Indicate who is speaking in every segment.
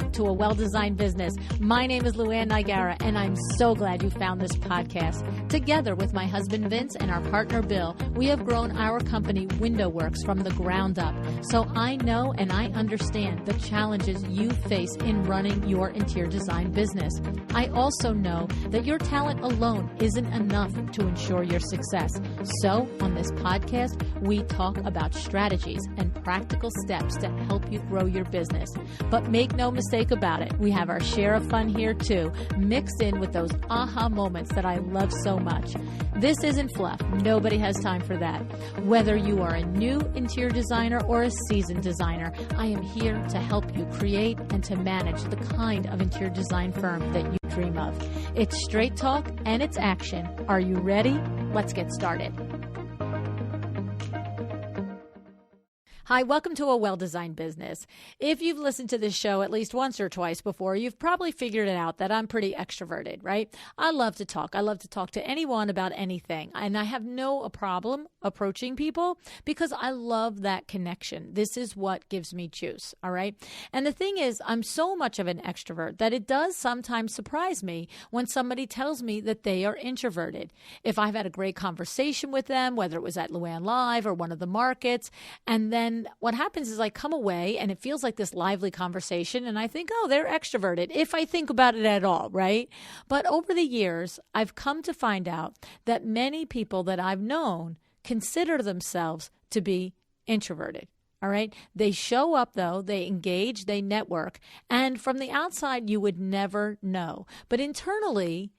Speaker 1: back to A Well-Designed Business. My name is Luann Nigara, and I'm so glad you found this podcast. Together with my husband Vince and our partner Bill, we have grown our company WindowWorks from the ground up. So I know and I understand the challenges you face in running your interior design business. I also know that your talent alone isn't enough to ensure your success. So on this podcast, we talk about strategies and practical steps to help you grow your business. But make no mistake about it, we have our share of fun here too, mixed in with those aha moments that I love so much. This isn't fluff. Nobody has time for that. Whether you are a new interior designer or a seasoned designer, I am here to help you create and to manage the kind of interior design firm that you dream of. It's straight talk and it's action. Are you ready? Let's get started. Hi, welcome to A Well-Designed Business. If you've listened to this show at least once or twice before, you've probably figured it out that I'm pretty extroverted, right? I love to talk. I love to talk to anyone about anything. And I have no problem approaching people because I love that connection. This is what gives me juice, all right? And the thing is, I'm so much of an extrovert that it does sometimes surprise me when somebody tells me that they are introverted. If I've had a great conversation with them, whether it was at Luann Live or one of the markets, and then what happens is I come away and it feels like this lively conversation and I think, oh, they're extroverted, if I think about it at all, right? But over the years, I've come to find out that many people that I've known consider themselves to be introverted. All right. They show up, though. They engage, they network. And from the outside, you would never know. But internally,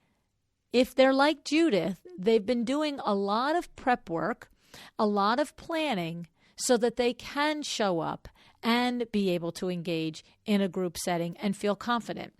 Speaker 1: if they're like Judith, they've been doing a lot of prep work, a lot of planning, so that they can show up and be able to engage in a group setting and feel confident.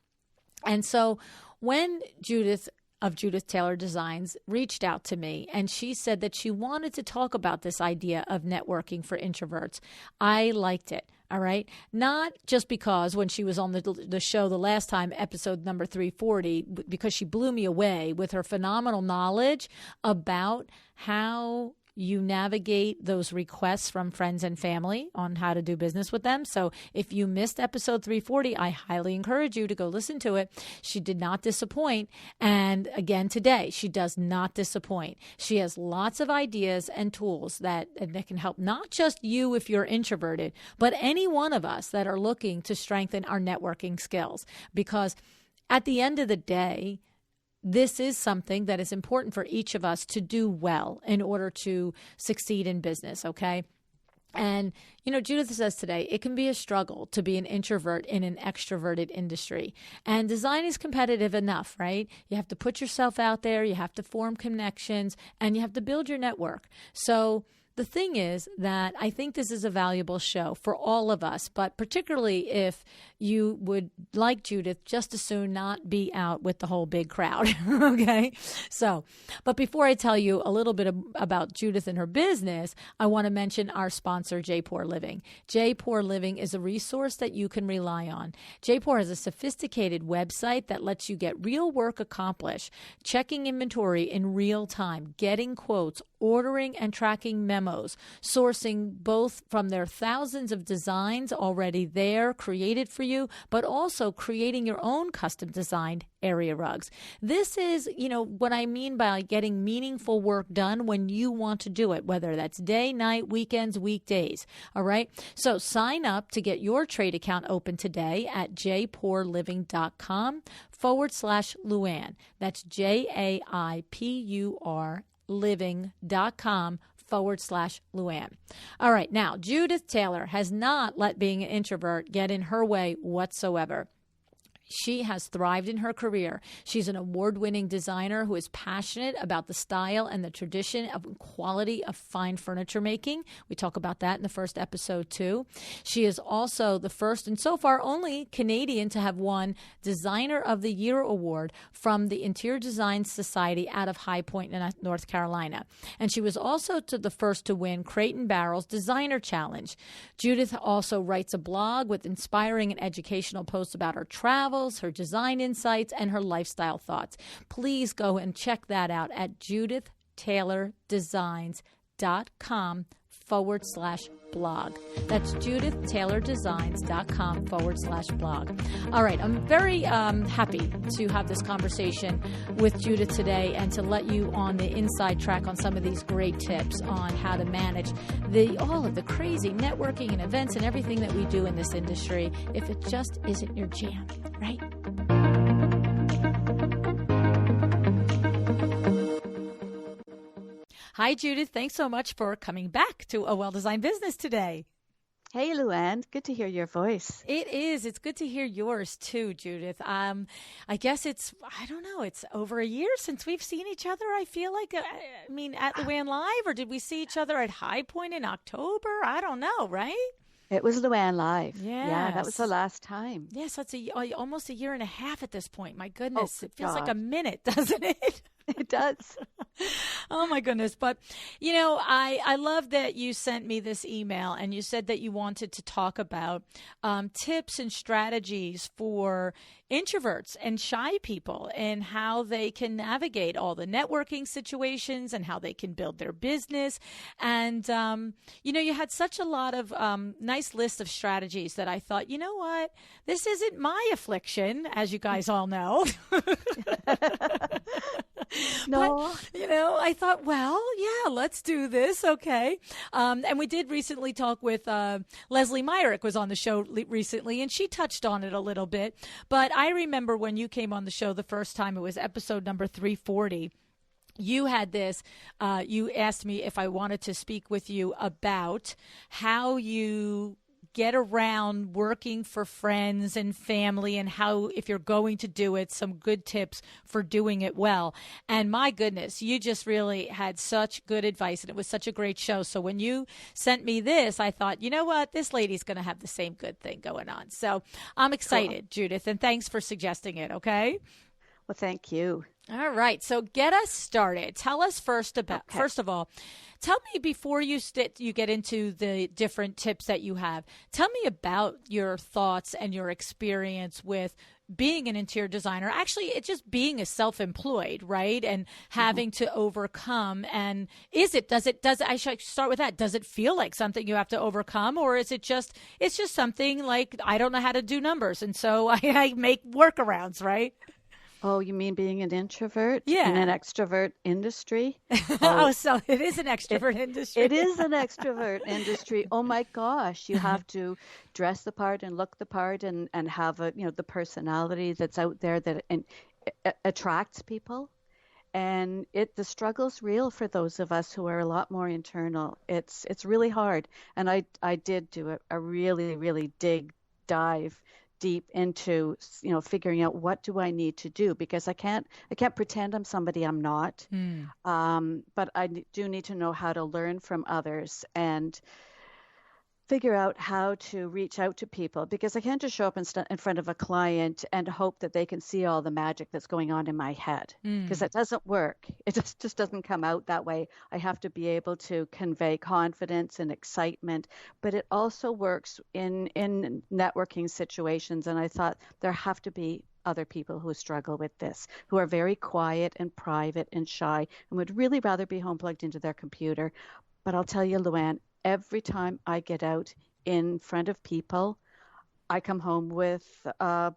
Speaker 1: And so when Judith of Judith Taylor Designs reached out to me and she said that she wanted to talk about this idea of networking for introverts, I liked it. All right. Not just because when she was on the show the last time, episode number 340, because she blew me away with her phenomenal knowledge about how you navigate those requests from friends and family on how to do business with them. So if you missed episode 340, I highly encourage you to go listen to it. She did not disappoint. And again, today, she does not disappoint. She has lots of ideas and tools that can help not just you if you're introverted, but any one of us that are looking to strengthen our networking skills. Because at the end of the day, this is something that is important for each of us to do well in order to succeed in business, okay? And, Judith says today, it can be a struggle to be an introvert in an extroverted industry. And design is competitive enough, right? You have to put yourself out there, you have to form connections, and you have to build your network. So the thing is that I think this is a valuable show for all of us, but particularly if you would, like Judith, just as soon not be out with the whole big crowd, okay? So, but before I tell you a little bit about Judith and her business, I want to mention our sponsor, J-Pour Living. J-Pour Living is a resource that you can rely on. J-Pour has a sophisticated website that lets you get real work accomplished, checking inventory in real time, getting quotes, ordering and tracking memos, sourcing both from their thousands of designs already there created for you, but also creating your own custom designed area rugs. This is, what I mean by getting meaningful work done when you want to do it, whether that's day, night, weekends, weekdays. All right. So sign up to get your trade account open today at jpourliving.com/Luann. That's JAIPUR living.com/Luann. All right. Now, Judith Taylor has not let being an introvert get in her way whatsoever. She has thrived in her career. She's an award-winning designer who is passionate about the style and the tradition of quality of fine furniture making. We talk about that in the first episode too. She is also the first and so far only Canadian to have won Designer of the Year award from the Interior Design Society out of High Point, North Carolina. And she was also the first to win Crate and Barrel's Designer Challenge. Judith also writes a blog with inspiring and educational posts about her travels, her design insights, and her lifestyle thoughts. Please go and check that out at judithtaylordesigns.com judithtaylordesigns.com/blog. That's judithtaylordesigns.com/blog. All right. I'm very happy to have this conversation with Judith today and to let you on the inside track on some of these great tips on how to manage all of the crazy networking and events and everything that we do in this industry if it just isn't your jam, right? Hi, Judith. Thanks so much for coming back to A Well-Designed Business today.
Speaker 2: Hey, Luann. Good to hear your voice.
Speaker 1: It is. It's good to hear yours too, Judith. I guess it's over a year since we've seen each other. I feel like, at Luann Live, or did we see each other at High Point in October? I don't know, right?
Speaker 2: It was Luann Live.
Speaker 1: Yes.
Speaker 2: Yeah, that was the last time.
Speaker 1: Yes, that's almost a year and a half at this point. My goodness, it feels
Speaker 2: God.
Speaker 1: like a minute, doesn't it?
Speaker 2: It does.
Speaker 1: Oh, my goodness. But, I love that you sent me this email and you said that you wanted to talk about tips and strategies for introverts and shy people and how they can navigate all the networking situations and how they can build their business. And, you had such a lot of nice list of strategies that I thought, you know what, this isn't my affliction, as you guys all know.
Speaker 2: No.
Speaker 1: But, I thought, well, yeah, let's do this. Okay. And we did recently talk with Leslie Myrick was on the show recently, and she touched on it a little bit. But I remember when you came on the show the first time, it was episode number 340. You had this, you asked me if I wanted to speak with you about how you get around working for friends and family and how, if you're going to do it, some good tips for doing it well. And my goodness, you just really had such good advice and it was such a great show. So when you sent me this, I thought, you know what, this lady's going to have the same good thing going on. So I'm excited, cool. Judith, and thanks for suggesting it. Okay.
Speaker 2: Well, thank you.
Speaker 1: All right. So get us started. Tell us first of all, tell me before you get into the different tips that you have, tell me about your thoughts and your experience with being an interior designer. Actually, it's just being a self-employed, right? And having to overcome. And I should start with that. Does it feel like something you have to overcome, or is it's just something like, I don't know how to do numbers. And so I make workarounds, right?
Speaker 2: Oh, you mean being an introvert?
Speaker 1: Yeah.
Speaker 2: In an extrovert industry?
Speaker 1: So it is an extrovert industry.
Speaker 2: It is an extrovert industry. Oh my gosh. You have to dress the part and look the part and have the personality that's out there that attracts people. And the struggle's real for those of us who are a lot more internal. It's really hard. And I did do a really, really dive deep into, figuring out what do I need to do, because I can't pretend I'm somebody I'm not. But I do need to know how to learn from others and figure out how to reach out to people, because I can't just show up in front of a client and hope that they can see all the magic that's going on in my head, because that doesn't work. It just doesn't come out that way. I have to be able to convey confidence and excitement, but it also works in networking situations. And I thought there have to be other people who struggle with this, who are very quiet and private and shy and would really rather be home plugged into their computer. But I'll tell you, Luann, every time I get out in front of people, I come home with a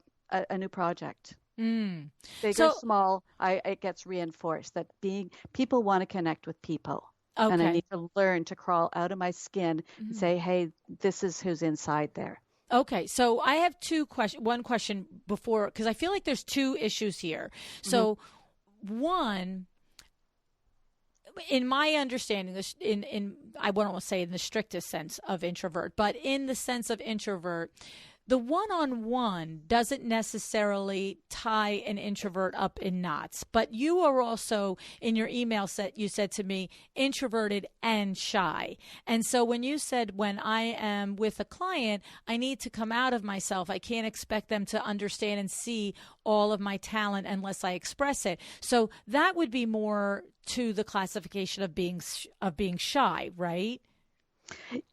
Speaker 2: new project. Big or small, it gets reinforced that people want to connect with people. Okay. And I need to learn to crawl out of my skin and say, hey, this is who's inside there.
Speaker 1: Okay, so I have one question before, because I feel like there's two issues here. So one, in my understanding, I won't say in the strictest sense of introvert, but in the sense of introvert, the one-on-one doesn't necessarily tie an introvert up in knots. But you are also, in your email you said to me, introverted and shy. And so when you said, when I am with a client, I need to come out of myself. I can't expect them to understand and see all of my talent unless I express it. So that would be more to the classification of being shy, right?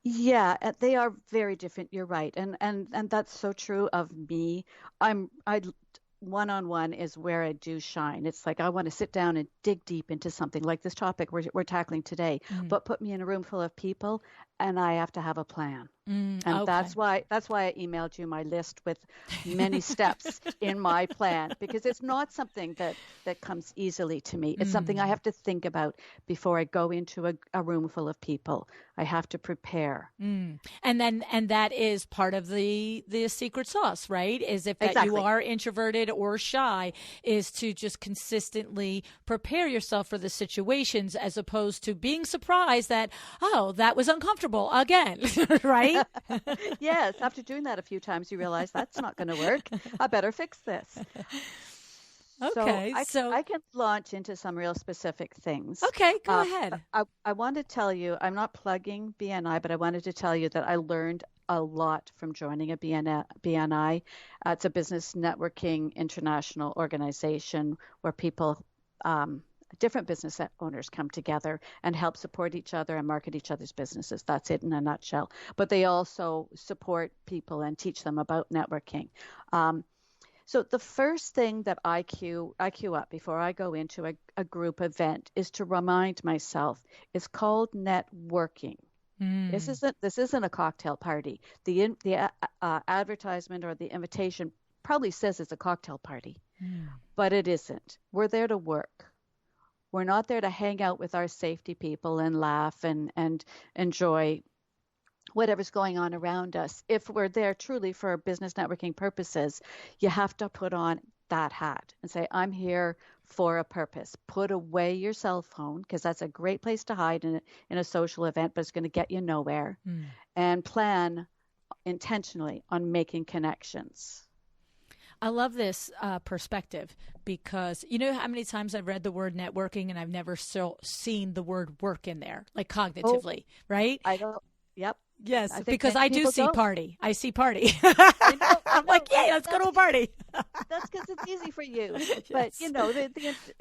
Speaker 2: Yeah, they are very different. You're right, and that's so true of me. one-on-one is where I do shine. It's like I want to sit down and dig deep into something like this topic we're tackling today, but put me in a room full of people and I have to have a plan. And
Speaker 1: Okay.
Speaker 2: that's why I emailed you my list with many steps in my plan, because it's not something that comes easily to me. It's something I have to think about before I go into a room full of people. I have to prepare.
Speaker 1: And that is part of the secret sauce, right? Is if that
Speaker 2: Exactly.
Speaker 1: you are introverted or shy, is to just consistently prepare yourself for the situations, as opposed to being surprised that, oh, that was uncomfortable again, right?
Speaker 2: Yes, after doing that a few times, you realize that's not going to work. I better fix this.
Speaker 1: Okay,
Speaker 2: so I can launch into some real specific things.
Speaker 1: Okay, go ahead.
Speaker 2: I want to tell you, I'm not plugging BNI, but I wanted to tell you that I learned a lot from joining a BNI. It's a business networking international organization where people, different business owners come together and help support each other and market each other's businesses. That's it in a nutshell. But they also support people and teach them about networking. So the first thing that I queue up before I go into a group event is to remind myself it's called networking. This isn't a cocktail party. The advertisement or the invitation probably says it's a cocktail party, but it isn't. We're there to work. We're not there to hang out with our safety people and laugh and enjoy whatever's going on around us. If we're there truly for business networking purposes, you have to put on that hat and say, I'm here for a purpose. Put away your cell phone, because that's a great place to hide in a social event, but it's going to get you nowhere. And plan intentionally on making connections.
Speaker 1: I love this perspective, because you know how many times I've read the word networking and I've never seen the word work in there, like cognitively, right?
Speaker 2: I don't. Yep.
Speaker 1: Yes, because I do see party. I see party.
Speaker 2: I know,
Speaker 1: I'm like, yay, let's go to a party.
Speaker 2: That's because it's easy for you.
Speaker 1: Yes.
Speaker 2: But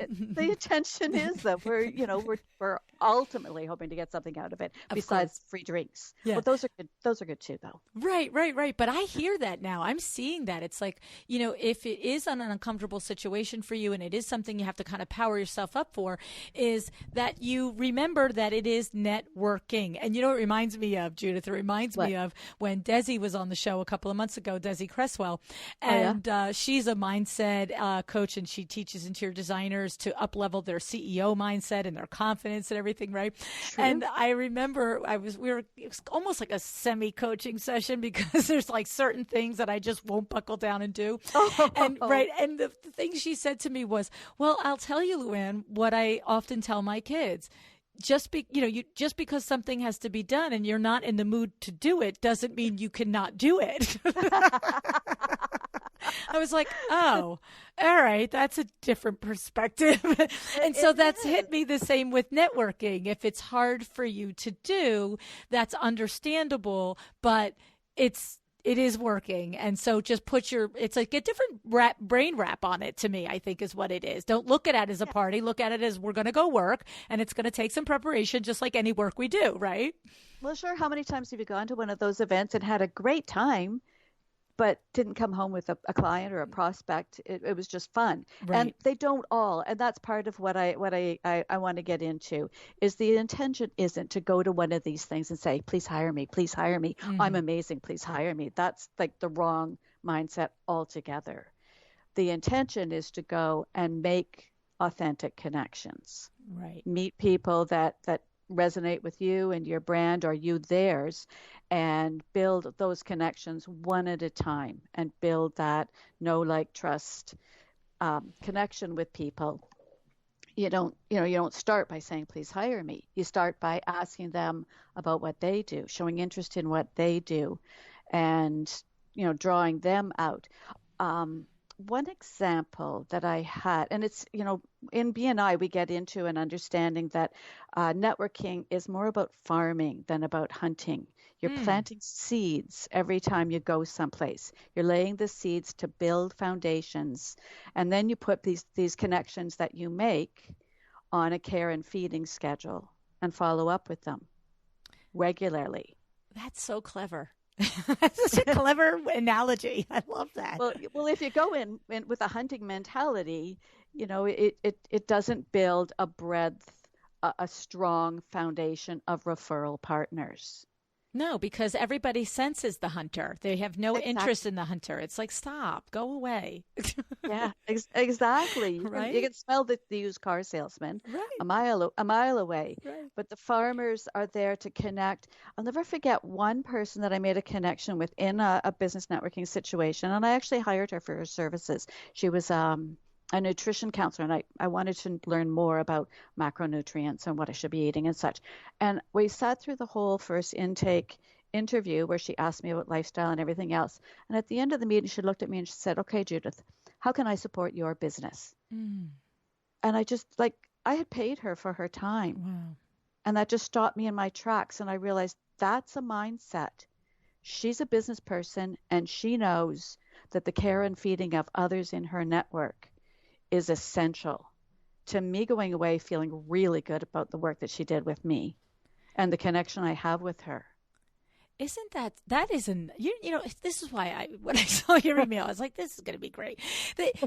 Speaker 2: the intention is that we're ultimately hoping to get something out of it, besides free drinks.
Speaker 1: Yeah.
Speaker 2: Well, those are good. Those are good too, though.
Speaker 1: Right. But I hear that now. I'm seeing that. It's like, if it is an uncomfortable situation for you and it is something you have to kind of power yourself up for, is that you remember that it is networking. And you know what it reminds me of, Judith? It reminds me of when Desi was on the show a couple of months ago, Desi Cresswell. And she's a mindset coach, and she teaches interior designers to up-level their CEO mindset and their confidence and everything, right? True. And I remember it was almost like a semi-coaching session, because there's like certain things that I just won't buckle down and do. And the thing she said to me was, well, I'll tell you, Luann, what I often tell my kids. Just because something has to be done and you're not in the mood to do it doesn't mean you cannot do it. I was like, oh, all right, that's a different perspective. And so that's hit me the same with networking. If it's hard for you to do, that's understandable, but it is working. And so just it's like a different brain wrap on it, to me, I think is what it is. Don't look at it as a party. Look at it as we're going to go work, and it's going to take some preparation, just like any work we do, right?
Speaker 2: Well, sure. How many times have you gone to one of those events and had a great time, but didn't come home with a client or a prospect? It was just fun. Right. And they don't all. And that's part of what I want to get into, is the intention isn't to go to one of these things and say, please hire me. Please hire me. Mm-hmm. I'm amazing. Please hire me. That's like the wrong mindset altogether. The intention is to go and make authentic connections.
Speaker 1: Right.
Speaker 2: Meet people that resonate with you and your brand, or you theirs, and build those connections one at a time, and build that know, like, trust connection with people. You don't start by saying, please hire me. You start by asking them about what they do, showing interest in what they do, and drawing them out. One example that I had, and it's, in BNI, we get into an understanding that networking is more about farming than about hunting. You're planting seeds every time you go someplace. You're laying the seeds to build foundations, and then you put these connections that you make on a care and feeding schedule and follow up with them regularly.
Speaker 1: That's so clever. That's such a clever analogy. I love that.
Speaker 2: Well, if you go in with a hunting mentality, it doesn't build a breadth, a strong foundation of referral partners.
Speaker 1: No, because everybody senses the hunter. They have no interest
Speaker 2: Exactly.
Speaker 1: in the hunter. It's like, stop, go away.
Speaker 2: Yeah, exactly.
Speaker 1: Right?
Speaker 2: You can smell the used car salesman
Speaker 1: Right.
Speaker 2: a mile away.
Speaker 1: Right.
Speaker 2: But the farmers are there to connect. I'll never forget one person that I made a connection with in a business networking situation, and I actually hired her for her services. She was a nutrition counselor, and I wanted to learn more about macronutrients and what I should be eating and such. And we sat through the whole first intake interview where she asked me about lifestyle and everything else. And at the end of the meeting, she looked at me and she said, "Okay, Judith, how can I support your business?"
Speaker 1: Mm.
Speaker 2: And I had paid her for her time.
Speaker 1: Wow.
Speaker 2: And that just stopped me in my tracks. And I realized that's a mindset. She's a business person and she knows that the care and feeding of others in her network is essential to me going away feeling really good about the work that she did with me and the connection I have with her.
Speaker 1: Isn't that isn't, this is why when I saw your email, I was like, this is going to be great.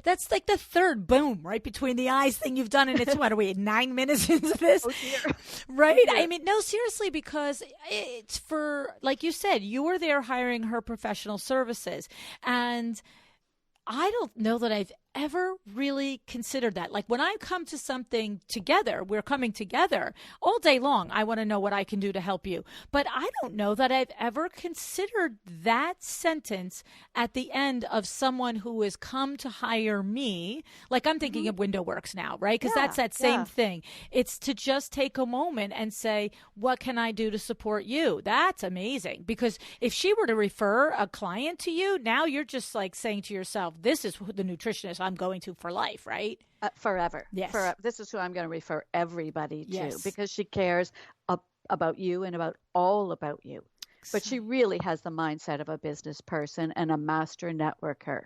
Speaker 1: That's like the third boom right between the eyes thing you've done. And it's, what are we, 9 minutes into this?
Speaker 2: Oh, dear.
Speaker 1: Right?
Speaker 2: Oh, dear.
Speaker 1: I mean, no, seriously, because it's for, like you said, you were there hiring her professional services. And I don't know that I've ever really considered that. Like when I come to something together, we're coming together all day long. I want to know what I can do to help you. But I don't know that I've ever considered that sentence at the end of someone who has come to hire me. Like I'm thinking of Window Works now, right? Because that's that same thing. It's to just take a moment and say, what can I do to support you? That's amazing. Because if she were to refer a client to you, now you're just like saying to yourself, this is the nutritionist I'm going to for life, right?
Speaker 2: Forever.
Speaker 1: Yes.
Speaker 2: Forever. This is who I'm going to refer everybody to
Speaker 1: Yes.
Speaker 2: because she cares about you and about you. But she really has the mindset of a business person and a master networker.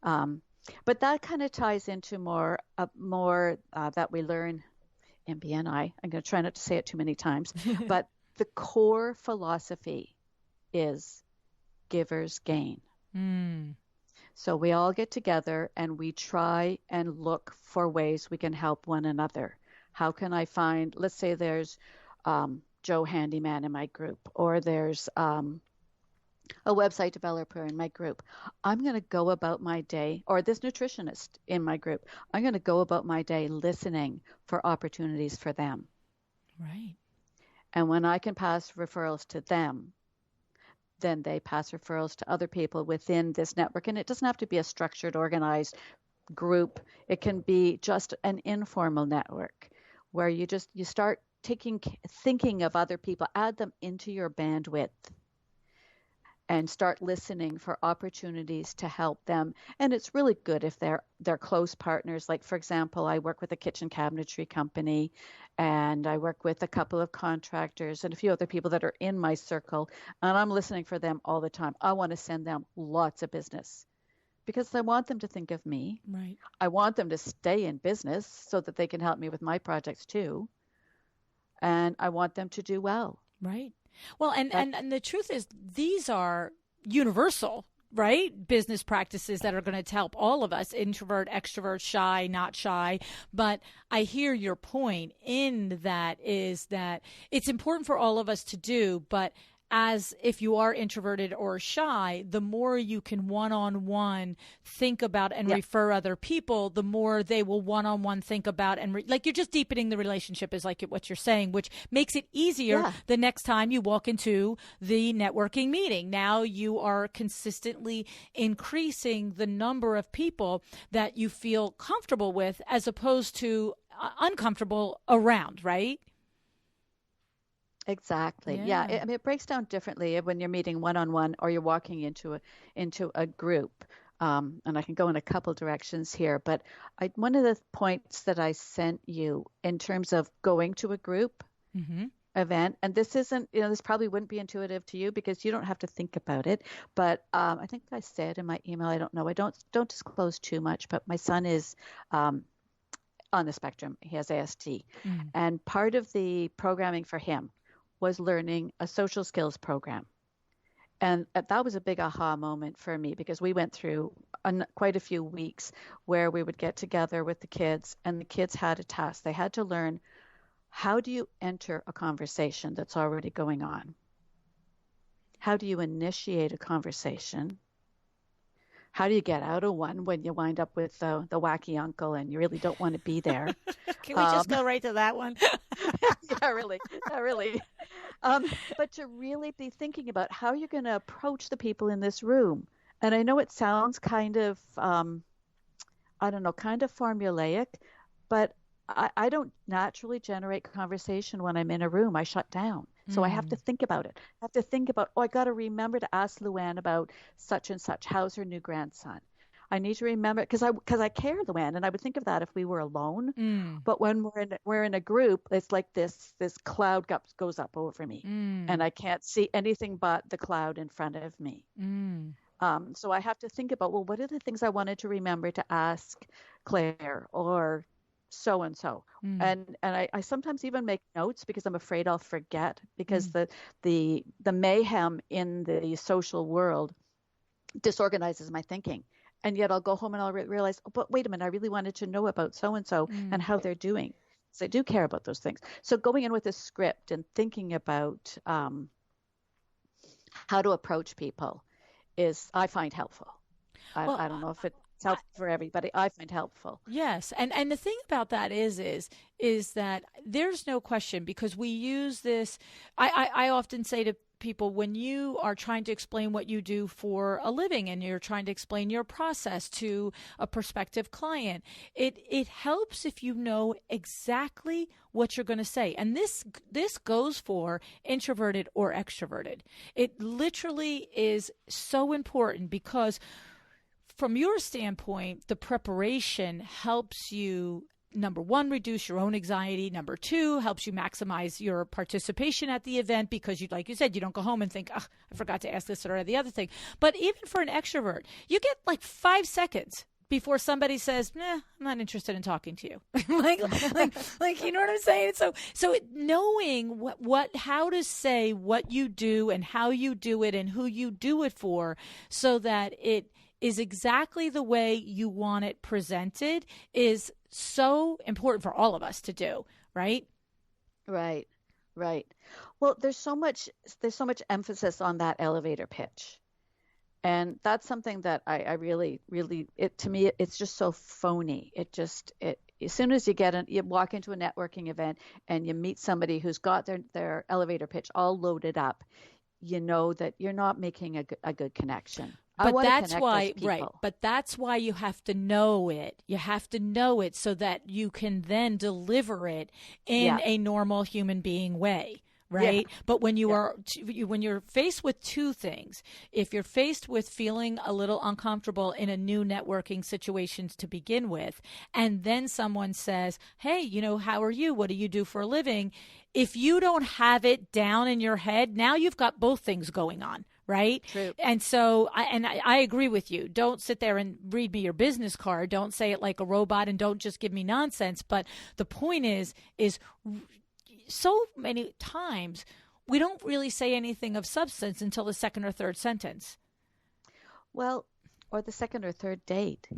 Speaker 2: But that kind of ties into more that we learn in BNI. I'm going to try not to say it too many times, but the core philosophy is givers gain.
Speaker 1: Mm.
Speaker 2: So we all get together and we try and look for ways we can help one another. How can I find, let's say there's Joe Handyman in my group, or there's a website developer in my group. I'm going to go about my day, or this nutritionist in my group. I'm going to go about my day listening for opportunities for them.
Speaker 1: Right.
Speaker 2: And when I can pass referrals to them, then they pass referrals to other people within this network. And it doesn't have to be a structured, organized group. It can be just an informal network where you start thinking of other people, add them into your bandwidth and start listening for opportunities to help them. And it's really good if they're close partners. Like, for example, I work with a kitchen cabinetry company, and I work with a couple of contractors and a few other people that are in my circle, and I'm listening for them all the time. I want to send them lots of business because I want them to think of me.
Speaker 1: Right.
Speaker 2: I want them to stay in business so that they can help me with my projects too. And I want them to do well.
Speaker 1: Right. Well, and the truth is, these are universal, right? Business practices that are going to help all of us, introvert, extrovert, shy, not shy. But I hear your point in that is that it's important for all of us to do, but as if you are introverted or shy, the more you can one-on-one think about and refer other people, the more they will one-on-one think about and like you're just deepening the relationship is like what you're saying, which makes it easier the next time you walk into the networking meeting. Now you are consistently increasing the number of people that you feel comfortable with as opposed to uncomfortable around, right?
Speaker 2: Exactly. Yeah. I mean, it breaks down differently when you're meeting one-on-one or you're walking into a group. And I can go in a couple directions here, but one of the points that I sent you in terms of going to a group event, and this isn't, this probably wouldn't be intuitive to you because you don't have to think about it. But I think I said in my email, I don't know, I don't disclose too much, but my son is on the spectrum. He has ASD, and part of the programming for him was learning a social skills program. And that was a big aha moment for me because we went through quite a few weeks where we would get together with the kids, and the kids had a task. They had to learn, how do you enter a conversation that's already going on? How do you initiate a conversation? How do you get out of one when you wind up with the wacky uncle and you really don't want to be there?
Speaker 1: Can we just go right to that one?
Speaker 2: Yeah, really, really. But to really be thinking about how you're going to approach the people in this room. And I know it sounds kind of, I don't know, kind of formulaic, but I don't naturally generate conversation when I'm in a room. I shut down. So I have to think about it. I have to think about, oh, I got to remember to ask Luann about such and such. How's her new grandson? I need to remember because I care, Luann, and I would think of that if we were alone. But when we're in a group, it's like this cloud goes up over me, and I can't see anything but the cloud in front of me. So I have to think about, well, what are the things I wanted to remember to ask Claire or so and so, and I sometimes even make notes because I'm afraid I'll forget, because the mayhem in the social world disorganizes my thinking, and yet I'll go home and I'll realize, oh, but wait a minute, I really wanted to know about so and so and how they're doing. So I do care about those things. So going in with a script and thinking about how to approach people I find helpful. I don't know if it's helpful for everybody. I find helpful.
Speaker 1: Yes. And the thing about that is that there's no question, because we use this. I often say to people, when you are trying to explain what you do for a living and you're trying to explain your process to a prospective client, it helps if you know exactly what you're going to say. And this goes for introverted or extroverted. It literally is so important, because from your standpoint, the preparation helps you, number one, reduce your own anxiety. Number two, helps you maximize your participation at the event, because like you said, you don't go home and think, oh, I forgot to ask this or the other thing. But even for an extrovert, you get like 5 seconds before somebody says, nah, I'm not interested in talking to you. like, you know what I'm saying? So knowing how to say what you do and how you do it and who you do it for, so that it is exactly the way you want it presented, is so important for all of us to do, right?
Speaker 2: Right. Well, there's so much emphasis on that elevator pitch. And that's something that I really, to me, it's just so phony. As soon as you walk into a networking event and you meet somebody who's got their elevator pitch all loaded up, you know that you're not making a good connection.
Speaker 1: But that's why, right. But that's why you have to know it. You have to know it so that you can then deliver it in a normal human being way. Right. Yeah. But when when you're faced with two things, if you're faced with feeling a little uncomfortable in a new networking situation to begin with, and then someone says, hey, how are you? What do you do for a living? If you don't have it down in your head, now you've got both things going on. Right.
Speaker 2: True.
Speaker 1: And so I agree with you. Don't sit there and read me your business card. Don't say it like a robot, and don't just give me nonsense. But the point is so many times we don't really say anything of substance until the second or third sentence.
Speaker 2: Well, or the second or third date.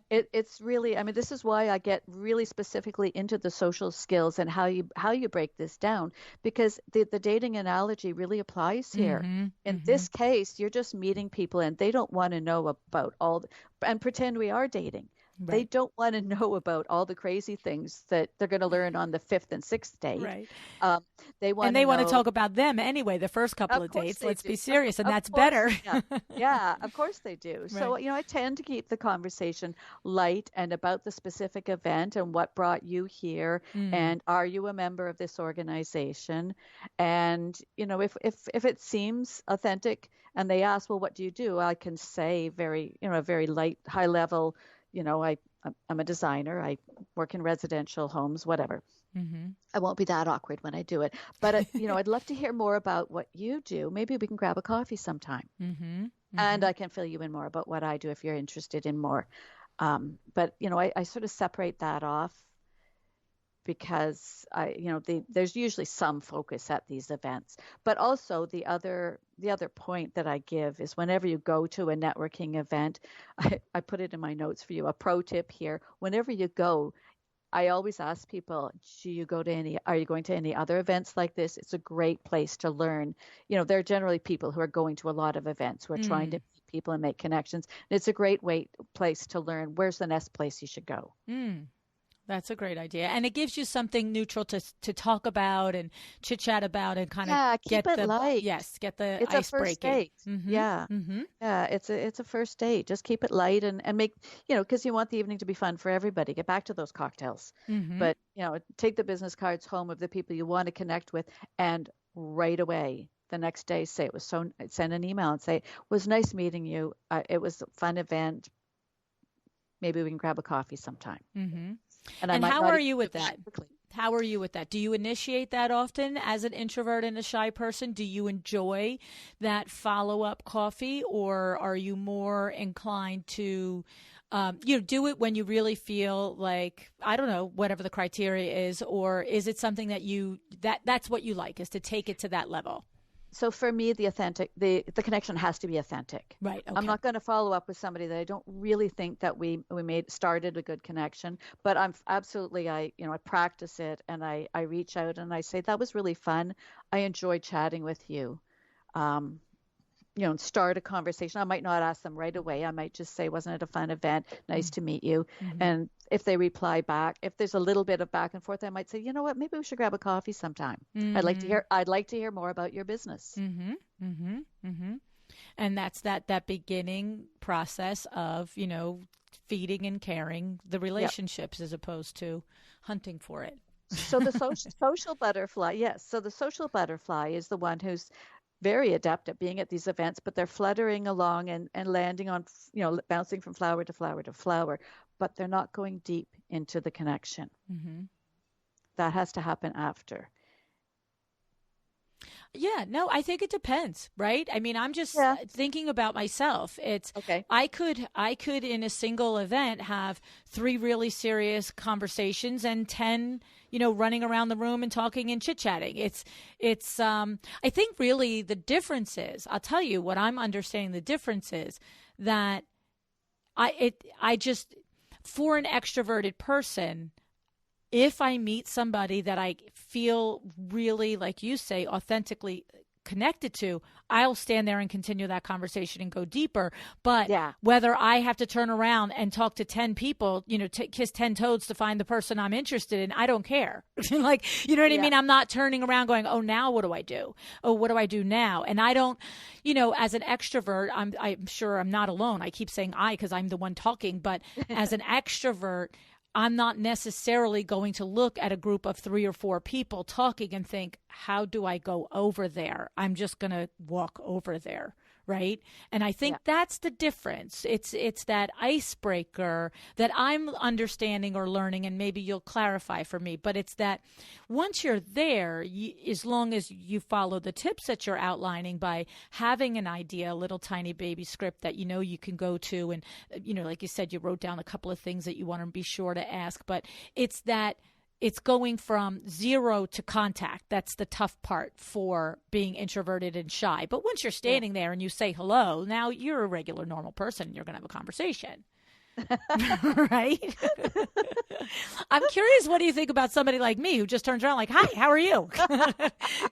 Speaker 2: It's really, this is why I get really specifically into the social skills and how you break this down, because the dating analogy really applies here. In this case, you're just meeting people and they don't want to know about and pretend we are dating. Right. They don't want to know about all the crazy things that they're going to learn on the 5th and 6th date.
Speaker 1: Right.
Speaker 2: They want
Speaker 1: to talk about them anyway, the first couple of dates. Let's be serious. And that's better.
Speaker 2: Yeah, of course they do. Right. So, I tend to keep the conversation light and about the specific event and what brought you here. And are you a member of this organization? And, if it seems authentic and they ask, well, what do you do? I can say very light, high level, I'm a designer. I work in residential homes, whatever. I won't be that awkward when I do it. But, I'd love to hear more about what you do. Maybe we can grab a coffee sometime. And I can fill you in more about what I do if you're interested in more. But, I sort of separate that off. because there's usually some focus at these events. But also the other point that I give is whenever you go to a networking event, I put it in my notes for you, a pro tip here. Whenever you go, I always ask people, are you going to any other events like this? It's a great place to learn. There are generally people who are going to a lot of events who are trying to meet people and make connections. And it's a great place to learn where's the next place you should go.
Speaker 1: That's a great idea. And it gives you something neutral to talk about and chit chat about and kind of
Speaker 2: keep it light.
Speaker 1: Yes, get the
Speaker 2: it's
Speaker 1: ice
Speaker 2: a first
Speaker 1: breaking.
Speaker 2: date. Yeah, it's a first date. Just keep it light and make, because you want the evening to be fun for everybody. Get back to those cocktails, but take the business cards home of the people you want to connect with, and right away the next day send an email and say, it was nice meeting you. It was a fun event. Maybe we can grab a coffee sometime.
Speaker 1: And how are you with that? How are you with that? Do you initiate that often as an introvert and a shy person? Do you enjoy that follow-up coffee, or are you more inclined to do it when you really feel like, I don't know, whatever the criteria is, or is it something that's what you like, is to take it to that level?
Speaker 2: So for me, the connection has to be authentic.
Speaker 1: Right. Okay.
Speaker 2: I'm not going to follow up with somebody that I don't really think that we started a good connection. But I'm absolutely, I practice it, and I reach out and I say, that was really fun. I enjoyed chatting with you. And start a conversation. I might not ask them right away. I might just say, wasn't it a fun event? Nice to meet you. And if they reply back, if there's a little bit of back and forth, I might say, you know what, maybe we should grab a coffee sometime. I'd like to hear more about your business.
Speaker 1: And that's that beginning process of, feeding and caring the relationships as opposed to hunting for it.
Speaker 2: So the social butterfly, yes. So the social butterfly is the one who's very adept at being at these events, but they're fluttering along and landing on, bouncing from flower to flower to flower, but they're not going deep into the connection. That has to happen after.
Speaker 1: Yeah, no, I think it depends, right? I mean, I'm just thinking about myself. It's
Speaker 2: okay.
Speaker 1: I could in a single event have 3 really serious conversations and 10, running around the room and talking and chit-chatting. It's I think really the difference is, I'll tell you what I'm understanding the difference is, that I just, for an extroverted person, if I meet somebody that I feel really, like you say, authentically connected to, I'll stand there and continue that conversation and go deeper. But whether I have to turn around and talk to 10 people, kiss 10 toads to find the person I'm interested in, I don't care. Like, you know what I mean? I'm not turning around going, oh, now what do I do? Oh, what do I do now? And I don't, as an extrovert, I'm sure I'm not alone. I keep saying I because I'm the one talking. But as an extrovert, I'm not necessarily going to look at a group of 3 or 4 people talking and think, how do I go over there? I'm just going to walk over there, right? And I think that's the difference. It's that icebreaker that I'm understanding or learning, and maybe you'll clarify for me. But it's that once you're there, as long as you follow the tips that you're outlining by having an idea, a little tiny baby script that you can go to, and like you said, you wrote down a couple of things that you want to be sure to ask. But it's that. It's going from 0 to contact. That's the tough part for being introverted and shy. But once you're standing there and you say hello, now you're a regular, normal person. And you're going to have a conversation. Right? I'm curious, what do you think about somebody like me who just turns around like, hi, how are you?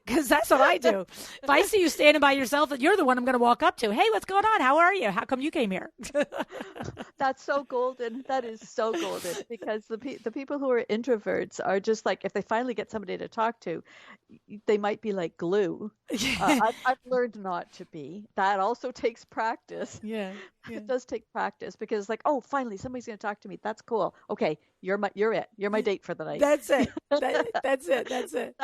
Speaker 1: Because that's what I do. If I see you standing by yourself, you're the one I'm going to walk up to. Hey, what's going on? How are you? How come you came here?
Speaker 2: That's so golden. That is so golden, because the people who are introverts are just like, if they finally get somebody to talk to, they might be like glue. I've learned not to be. That also takes practice.
Speaker 1: Yeah.
Speaker 2: It does take practice, because like, oh, finally somebody's going to talk to me. That's cool. Okay, you're it. You're my date for the night.
Speaker 1: That's it. That's it.
Speaker 2: That's it.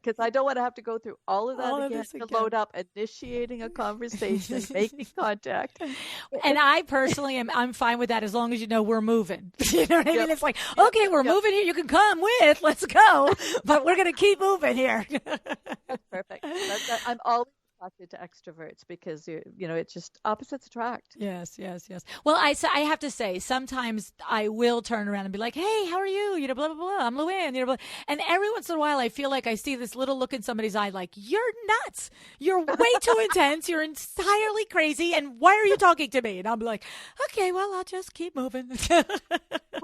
Speaker 2: Because I don't want to have to go through all of that again to load up initiating a conversation, making contact.
Speaker 1: And I personally I'm fine with that, as long as we're moving. You know what I mean? It's like, okay, we're moving here. You can come let's go. But we're going to keep moving here.
Speaker 2: That's perfect. I'm always attracted to extroverts because it's just opposites attract.
Speaker 1: Yes, yes, yes. Well, I have to say, sometimes I will turn around and be like, "Hey, how are you?" Blah blah blah. I'm Luann. Blah. And every once in a while, I feel like I see this little look in somebody's eye, like, "You're nuts. You're way too intense. You're entirely crazy. And why are you talking to me?" And I'm like, "Okay, well, I'll just keep moving."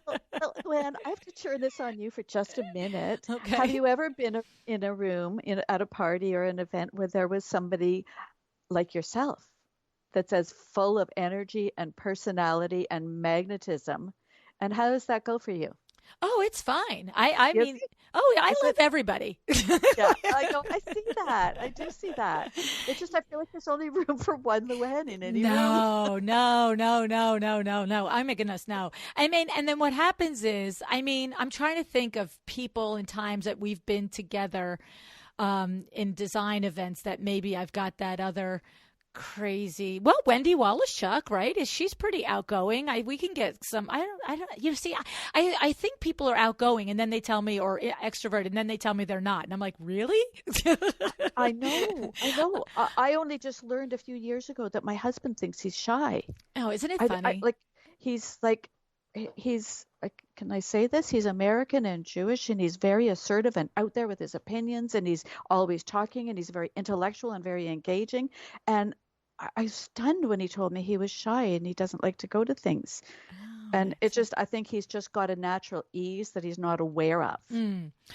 Speaker 2: Well, Luann, I have to turn this on you for just a minute.
Speaker 1: Okay.
Speaker 2: Have you ever been in a room at a party or an event where there was somebody like yourself that's as full of energy and personality and magnetism? And how does that go for you?
Speaker 1: Oh, it's fine. I mean, I love everybody.
Speaker 2: Yeah, I see that. I do see that. It's just I feel like there's only room for one Luann in any room.
Speaker 1: No. Oh my goodness, no. I mean, and then what happens is, I'm trying to think of people and times that we've been together in design events that maybe I've got that other crazy. Well, Wendy Wallace-Chuck, right? She's pretty outgoing. We can get some. I don't. See, I think people are outgoing, and then they tell me, or extroverted, and then they tell me they're not, and I'm like, really?
Speaker 2: I know. I only just learned a few years ago that my husband thinks he's shy.
Speaker 1: Oh, isn't it funny?
Speaker 2: He's can I say this? He's American and Jewish, and he's very assertive and out there with his opinions, and he's always talking, and he's very intellectual and very engaging. And I was stunned when he told me he was shy and he doesn't like to go to things. And it's just, I think he's just got a natural ease that he's not aware of.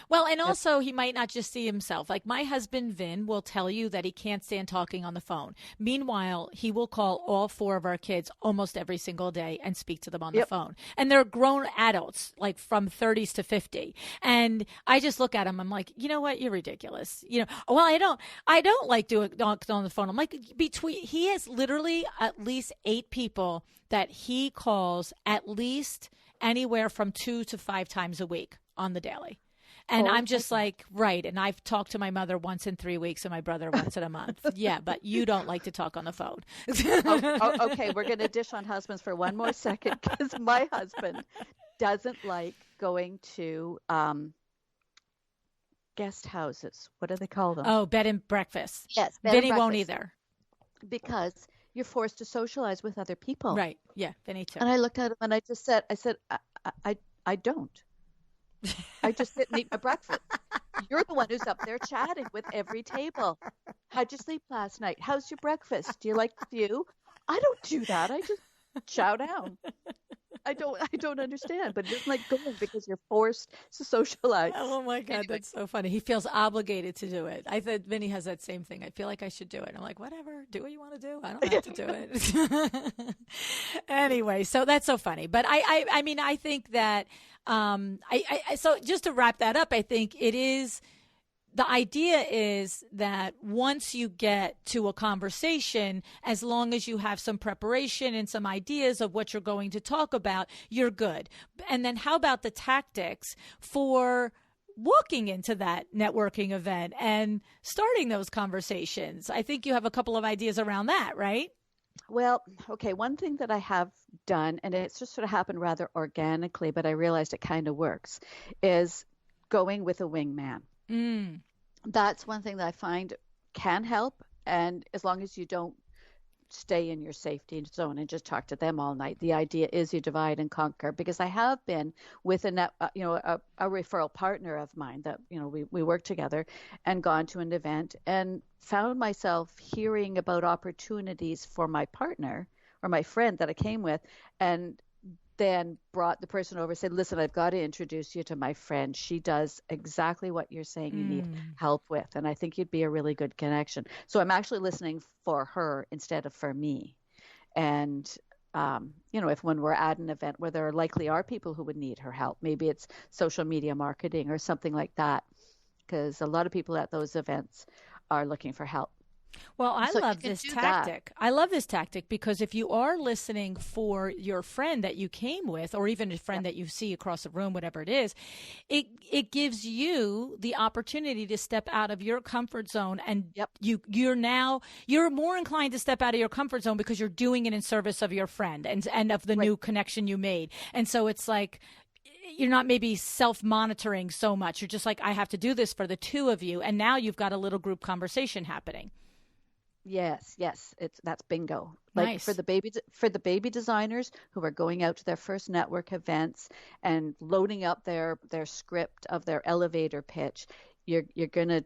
Speaker 1: Well, and also he might not just see himself. Like my husband, Vin, will tell you that he can't stand talking on the phone. Meanwhile, he will call all 4 of our kids almost every single day and speak to them on the phone. And they're grown adults, like from 30s to 50. And I just look at him. I'm like, you know what? You're ridiculous. Well, I don't like doing on the phone. I'm like, he has literally at least 8 people that he calls at least anywhere from 2 to 5 times a week on the daily. And I'm just like, right. And I've talked to my mother once in 3 weeks and my brother once in a month. Yeah, but you don't like to talk on the phone.
Speaker 2: Okay, we're going to dish on husbands for one more second because my husband doesn't like going to guest houses. What do they call them?
Speaker 1: Oh, bed and breakfast.
Speaker 2: Yes.
Speaker 1: Vinny won't either.
Speaker 2: Because you're forced to socialize with other people.
Speaker 1: Right. Yeah, Vinny too.
Speaker 2: And I looked at him and I said, I don't. I just sit and eat my breakfast. You're the one who's up there chatting with every table. How'd you sleep last night? How's your breakfast? Do you like the view? I don't do that. I just chow down. I don't understand, but it doesn't like going because you're forced to socialize.
Speaker 1: Oh my God, that's so funny. He feels obligated to do it. I thought Vinny has that same thing. I feel like I should do it. I'm like, whatever, do what you want to do. I don't have to do it. Anyway, so that's so funny. But I think that so just to wrap that up, I think it is. The idea is that once you get to a conversation, as long as you have some preparation and some ideas of what you're going to talk about, you're good. And then how about the tactics for walking into that networking event and starting those conversations? I think you have a couple of ideas around that, right?
Speaker 2: Well, okay, one thing that I have done, and it's just sort of happened rather organically, but I realized it kind of works, is going with a wingman. That's one thing that I find can help. And as long as you don't stay in your safety zone and just talk to them all night, the idea is you divide and conquer. Because I have been with a referral partner of mine that, we work together and gone to an event and found myself hearing about opportunities for my partner or my friend that I came with, and then brought the person over and said, listen, I've got to introduce you to my friend. She does exactly what you're saying you need help with. And I think you'd be a really good connection. So I'm actually listening for her instead of for me. And, if when we're at an event where there likely are people who would need her help, maybe it's social media marketing or something like that, because a lot of people at those events are looking for help.
Speaker 1: Well, I love this tactic. I love this tactic because if you are listening for your friend that you came with, or even a friend that you see across the room, whatever it is, it gives you the opportunity to step out of your comfort zone. And you're more inclined to step out of your comfort zone because you're doing it in service of your friend and of the new connection you made. And so it's like, you're not maybe self-monitoring so much. You're just like, I have to do this for the two of you. And now you've got a little group conversation happening.
Speaker 2: Yes, that's bingo. Like
Speaker 1: Nice.
Speaker 2: for the baby designers who are going out to their first network events and loading up their script of their elevator pitch, you're gonna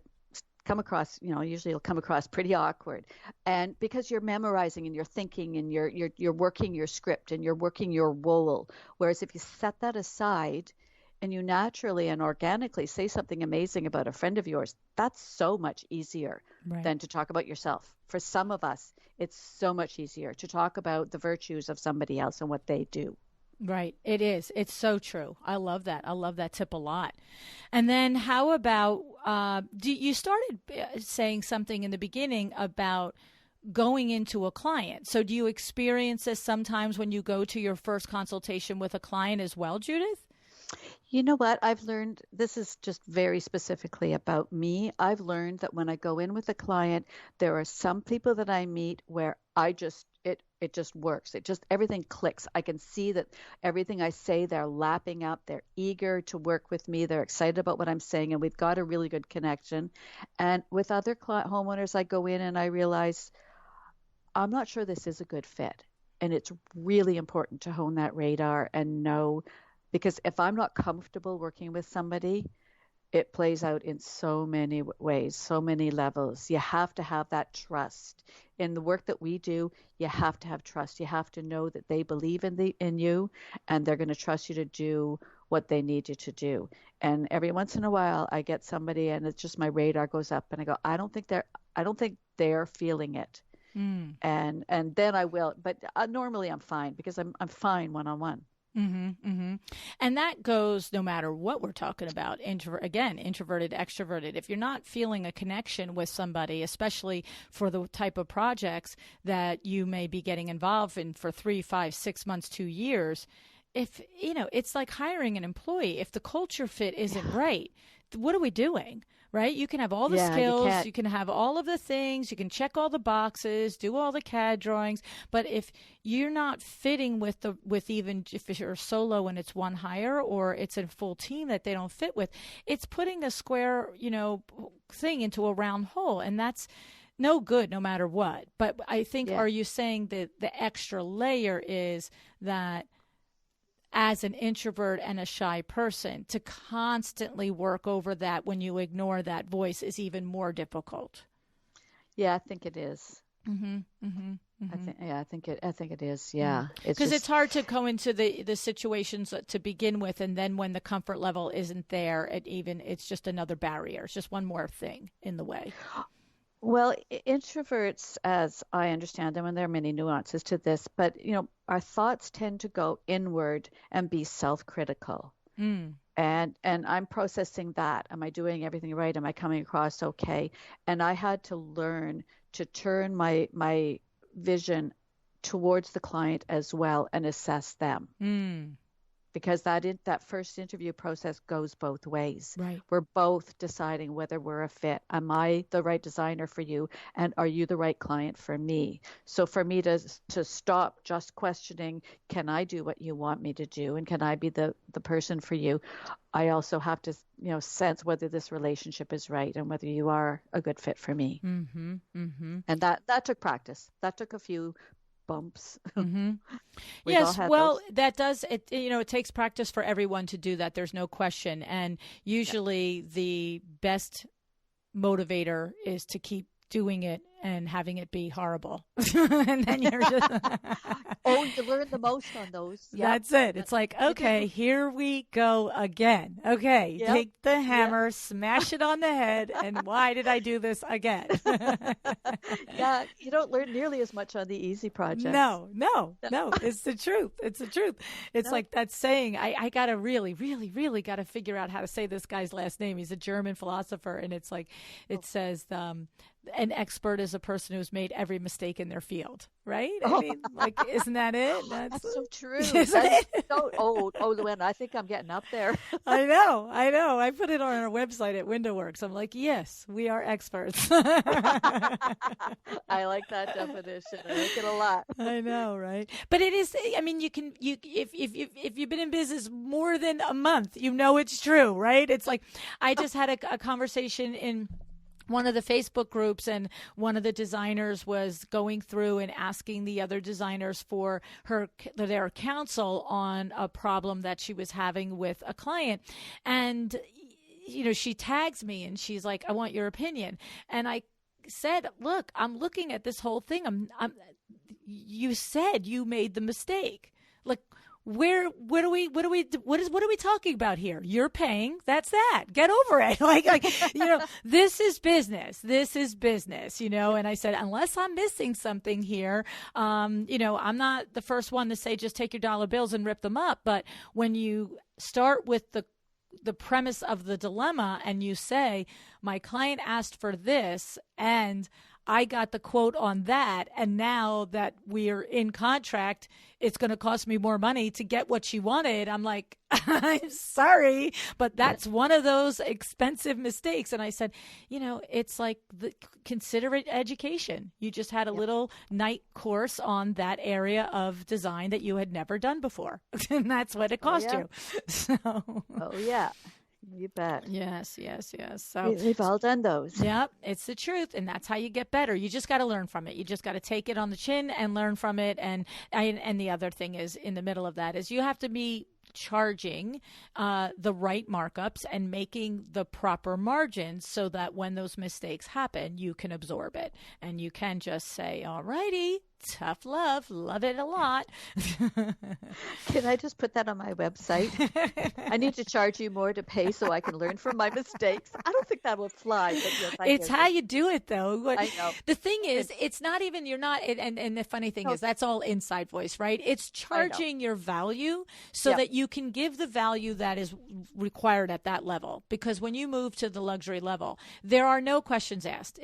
Speaker 2: come across, usually you'll come across pretty awkward. And because you're memorizing and you're thinking and you're working your script and you're working your role. Whereas if you set that aside and you naturally and organically say something amazing about a friend of yours, that's so much easier
Speaker 1: Right.
Speaker 2: than to talk about yourself. For some of us, it's so much easier to talk about the virtues of somebody else and what they do.
Speaker 1: Right. It is. It's so true. I love that. I love that tip a lot. And then how about, you started saying something in the beginning about going into a client. So do you experience this sometimes when you go to your first consultation with a client as well, Judith?
Speaker 2: You know what? I've learned this is just very specifically about me. I've learned that when I go in with a client, there are some people that I meet where it just works. It just everything clicks. I can see that everything I say, they're lapping up. They're eager to work with me. They're excited about what I'm saying, and we've got a really good connection. And with other homeowners, I go in and I realize I'm not sure this is a good fit. And it's really important to hone that radar and know, because if I'm not comfortable working with somebody, it plays out in so many ways, so many levels. You have to have that trust. In the work that we do, you have to have trust. You have to know that they believe in you and they're going to trust you to do what they need you to do. And every once in a while I get somebody and it's just my radar goes up and I go, I don't think they're feeling it.
Speaker 1: Mm.
Speaker 2: And then I will, but normally I'm fine because I'm fine one-on-one.
Speaker 1: Mm-hmm, mm-hmm. And that goes no matter what we're talking about. Introverted, extroverted. If you're not feeling a connection with somebody, especially for the type of projects that you may be getting involved in for 3, 5, 6 months, 2 years, it's like hiring an employee. If the culture fit isn't right, what are we doing? Right? You can have all the skills, you can have all of the things, you can check all the boxes, do all the CAD drawings, but if you're not fitting with even if you're solo and it's one hire or it's a full team that they don't fit with, it's putting a square, thing into a round hole, and that's no good no matter what. But I think, Are you saying that the extra layer is that as an introvert and a shy person, to constantly work over that when you ignore that voice is even more difficult?
Speaker 2: Yeah, I think it is.
Speaker 1: Mm-hmm, mm-hmm, mm-hmm.
Speaker 2: I think it is. Yeah,
Speaker 1: because it's hard to go into the situations to begin with, and then when the comfort level isn't there, it's just another barrier. It's just one more thing in the way.
Speaker 2: Well, introverts, as I understand them, and there are many nuances to this, but our thoughts tend to go inward and be self-critical.
Speaker 1: Mm.
Speaker 2: And I'm processing that. Am I doing everything right? Am I coming across okay? And I had to learn to turn my vision towards the client as well and assess them.
Speaker 1: Mm.
Speaker 2: Because that first interview process goes both ways.
Speaker 1: Right.
Speaker 2: We're both deciding whether we're a fit. Am I the right designer for you? And are you the right client for me? So for me to stop just questioning, can I do what you want me to do? And can I be the person for you? I also have to, sense whether this relationship is right and whether you are a good fit for me.
Speaker 1: Mm-hmm. Mm-hmm.
Speaker 2: And that took practice. That took a few bumps.
Speaker 1: Mm-hmm. Yes, well, that does it. It takes practice for everyone to do that. There's no question, and usually the best motivator is to keep doing it and having it be horrible. And then you're just
Speaker 2: you learn the most on those. Yep.
Speaker 1: That's it. It's like, okay, here we go again. Okay, take the hammer, smash it on the head, and why did I do this again?
Speaker 2: Yeah, you don't learn nearly as much on the easy projects.
Speaker 1: No. It's the truth. It's the truth. It's like that saying, I got to really, really, really got to figure out how to say this guy's last name. He's a German philosopher, and it's like, it says, an expert is a person who's made every mistake in their field, right? I mean, like, isn't that it?
Speaker 2: That's so true.
Speaker 1: Isn't it?
Speaker 2: Luann, I think I'm getting up there.
Speaker 1: I know. I put it on our website at WindowWorks. I'm like, yes, we are experts.
Speaker 2: I like that definition. I like it a lot.
Speaker 1: I know, right? But it is. I mean, if you've been in business more than a month, it's true, right? It's like I just had a conversation one of the Facebook groups, and one of the designers was going through and asking the other designers for their counsel on a problem that she was having with a client. And, she tags me and she's like, I want your opinion. And I said, look, I'm looking at this whole thing. You said you made the mistake. Like, what are we talking about here? You're paying. That's that. Get over it. This is business. This is business, and I said, unless I'm missing something here, I'm not the first one to say, just take your dollar bills and rip them up. But when you start with the premise of the dilemma and you say, my client asked for this and I got the quote on that, and now that we're in contract, it's going to cost me more money to get what she wanted. I'm like, I'm sorry, but that's one of those expensive mistakes. And I said, it's like consider it education. You just had a little night course on that area of design that you had never done before. And that's what it cost you. So.
Speaker 2: Oh, yeah. You bet.
Speaker 1: Yes. So
Speaker 2: we've all done those.
Speaker 1: Yep, it's the truth, and that's how you get better. You just got to learn from it. You just got to take it on the chin and learn from it. And the other thing is, in the middle of that, is you have to be charging the right markups and making the proper margins so that when those mistakes happen, you can absorb it and you can just say, all righty, tough love it a lot.
Speaker 2: Can I just put that on my website? I need to charge you more to pay so I can learn from my mistakes. I don't think that would fly. But yes,
Speaker 1: it's how you do it, though.
Speaker 2: I know.
Speaker 1: The thing is, it's not even, you're not, and the funny thing is, that's all inside voice, right? It's charging your value so that you can give the value that is required at that level. Because when you move to the luxury level, there are no questions asked.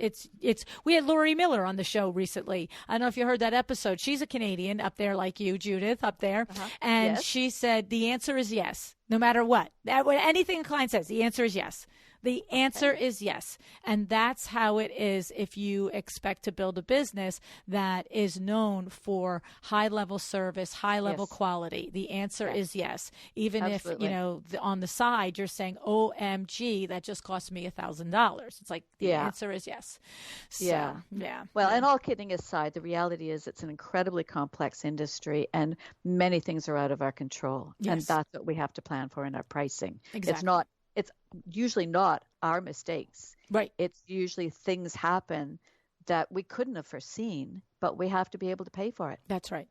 Speaker 1: We had Lori Miller on the show recently. I don't know if you heard that episode. She's a Canadian up there like you, Judith, up there. And she said the answer is yes, no matter what. Anything a client says, the answer is yes. The answer is yes. And that's how it is if you expect to build a business that is known for high-level service, high-level quality. The answer is yes. Even
Speaker 2: Absolutely.
Speaker 1: if, on the side, you're saying, OMG, that just cost me $1,000. It's like the answer is yes. So, yeah.
Speaker 2: Well, and all kidding aside, the reality is it's an incredibly complex industry and many things are out of our control.
Speaker 1: Yes.
Speaker 2: And that's what we have to plan for in our pricing.
Speaker 1: Exactly.
Speaker 2: It's usually not our mistakes.
Speaker 1: Right.
Speaker 2: It's usually things happen that we couldn't have foreseen, but we have to be able to pay for it.
Speaker 1: That's right.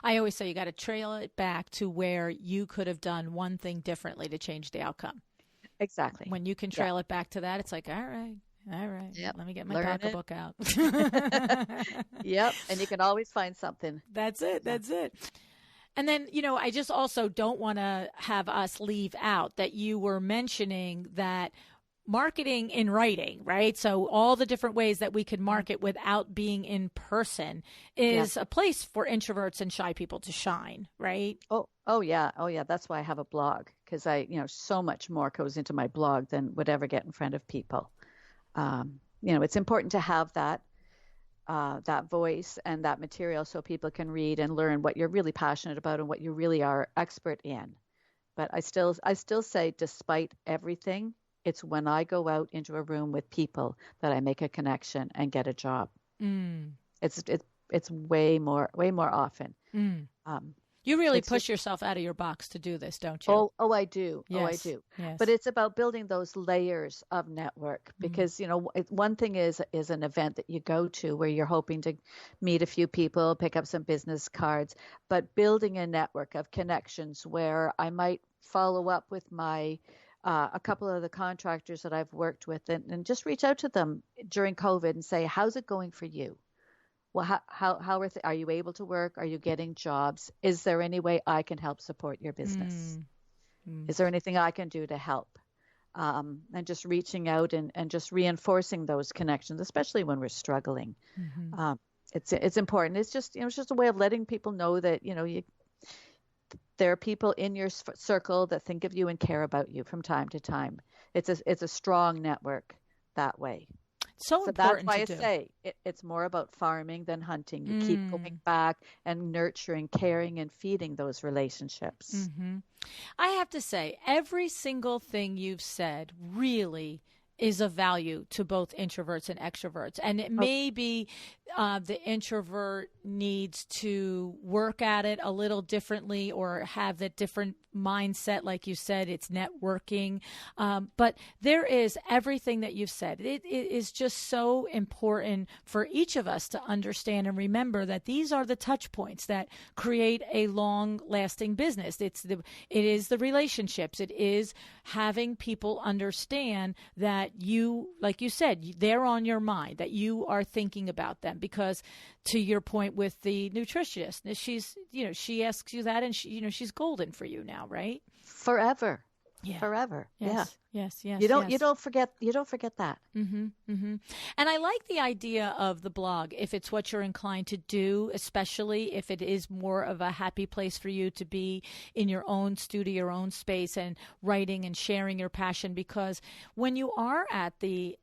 Speaker 1: I always say you got to trail it back to where you could have done one thing differently to change the outcome.
Speaker 2: Exactly.
Speaker 1: When you can trail it back to that, it's like, all right.
Speaker 2: Yep.
Speaker 1: Let me get my pocketbook out.
Speaker 2: Yep. And you can always find something.
Speaker 1: That's it. And then, I just also don't want to have us leave out that you were mentioning that marketing in writing, right? So all the different ways that we could market without being in person is a place for introverts and shy people to shine, right?
Speaker 2: Oh yeah. That's why I have a blog, because so much more goes into my blog than would ever get in front of people. It's important to have that voice and that material so people can read and learn what you're really passionate about and what you really are expert in. But I still say, despite everything, it's when I go out into a room with people that I make a connection and get a job. It's way more often.
Speaker 1: You really push yourself out of your box to do this, don't you?
Speaker 2: Oh, I do.
Speaker 1: Yes.
Speaker 2: Oh, I do.
Speaker 1: Yes.
Speaker 2: But it's about building those layers of network because, one thing is an event that you go to where you're hoping to meet a few people, pick up some business cards, but building a network of connections where I might follow up with my a couple of the contractors that I've worked with and just reach out to them during COVID and say, how's it going for you? Well, how are you able to work? Are you getting jobs? Is there any way I can help support your business? Is there anything I can do to help? And just reaching out and just reinforcing those connections, especially when we're struggling. It's important. It's just a way of letting people know that there are people in your circle that think of you and care about you from time to time. It's a strong network that way.
Speaker 1: So
Speaker 2: that's why I
Speaker 1: do.
Speaker 2: say it's more about farming than hunting. You keep going back and nurturing, caring, and feeding those relationships.
Speaker 1: I have to say, every single thing you've said really is of value to both introverts and extroverts. And it may be the introvert needs to work at it a little differently or have that different mindset. Like you said, it's networking. But there is everything that you've said. It is just so important for each of us to understand and remember that these are the touch points that create a long-lasting business. It is the relationships. It is having people understand that you, like you said, they're on your mind, that you are thinking about them. Because to your point with the nutritionist, she asks you that, and she's golden for you now, right?
Speaker 2: Forever.
Speaker 1: Yeah.
Speaker 2: Forever.
Speaker 1: Yes.
Speaker 2: Yeah.
Speaker 1: Yes.
Speaker 2: You don't forget that.
Speaker 1: Mm-hmm, mm-hmm. And I like the idea of the blog, if it's what you're inclined to do, especially if it is more of a happy place for you to be in your own studio, your own space, and writing and sharing your passion. Because when you are at the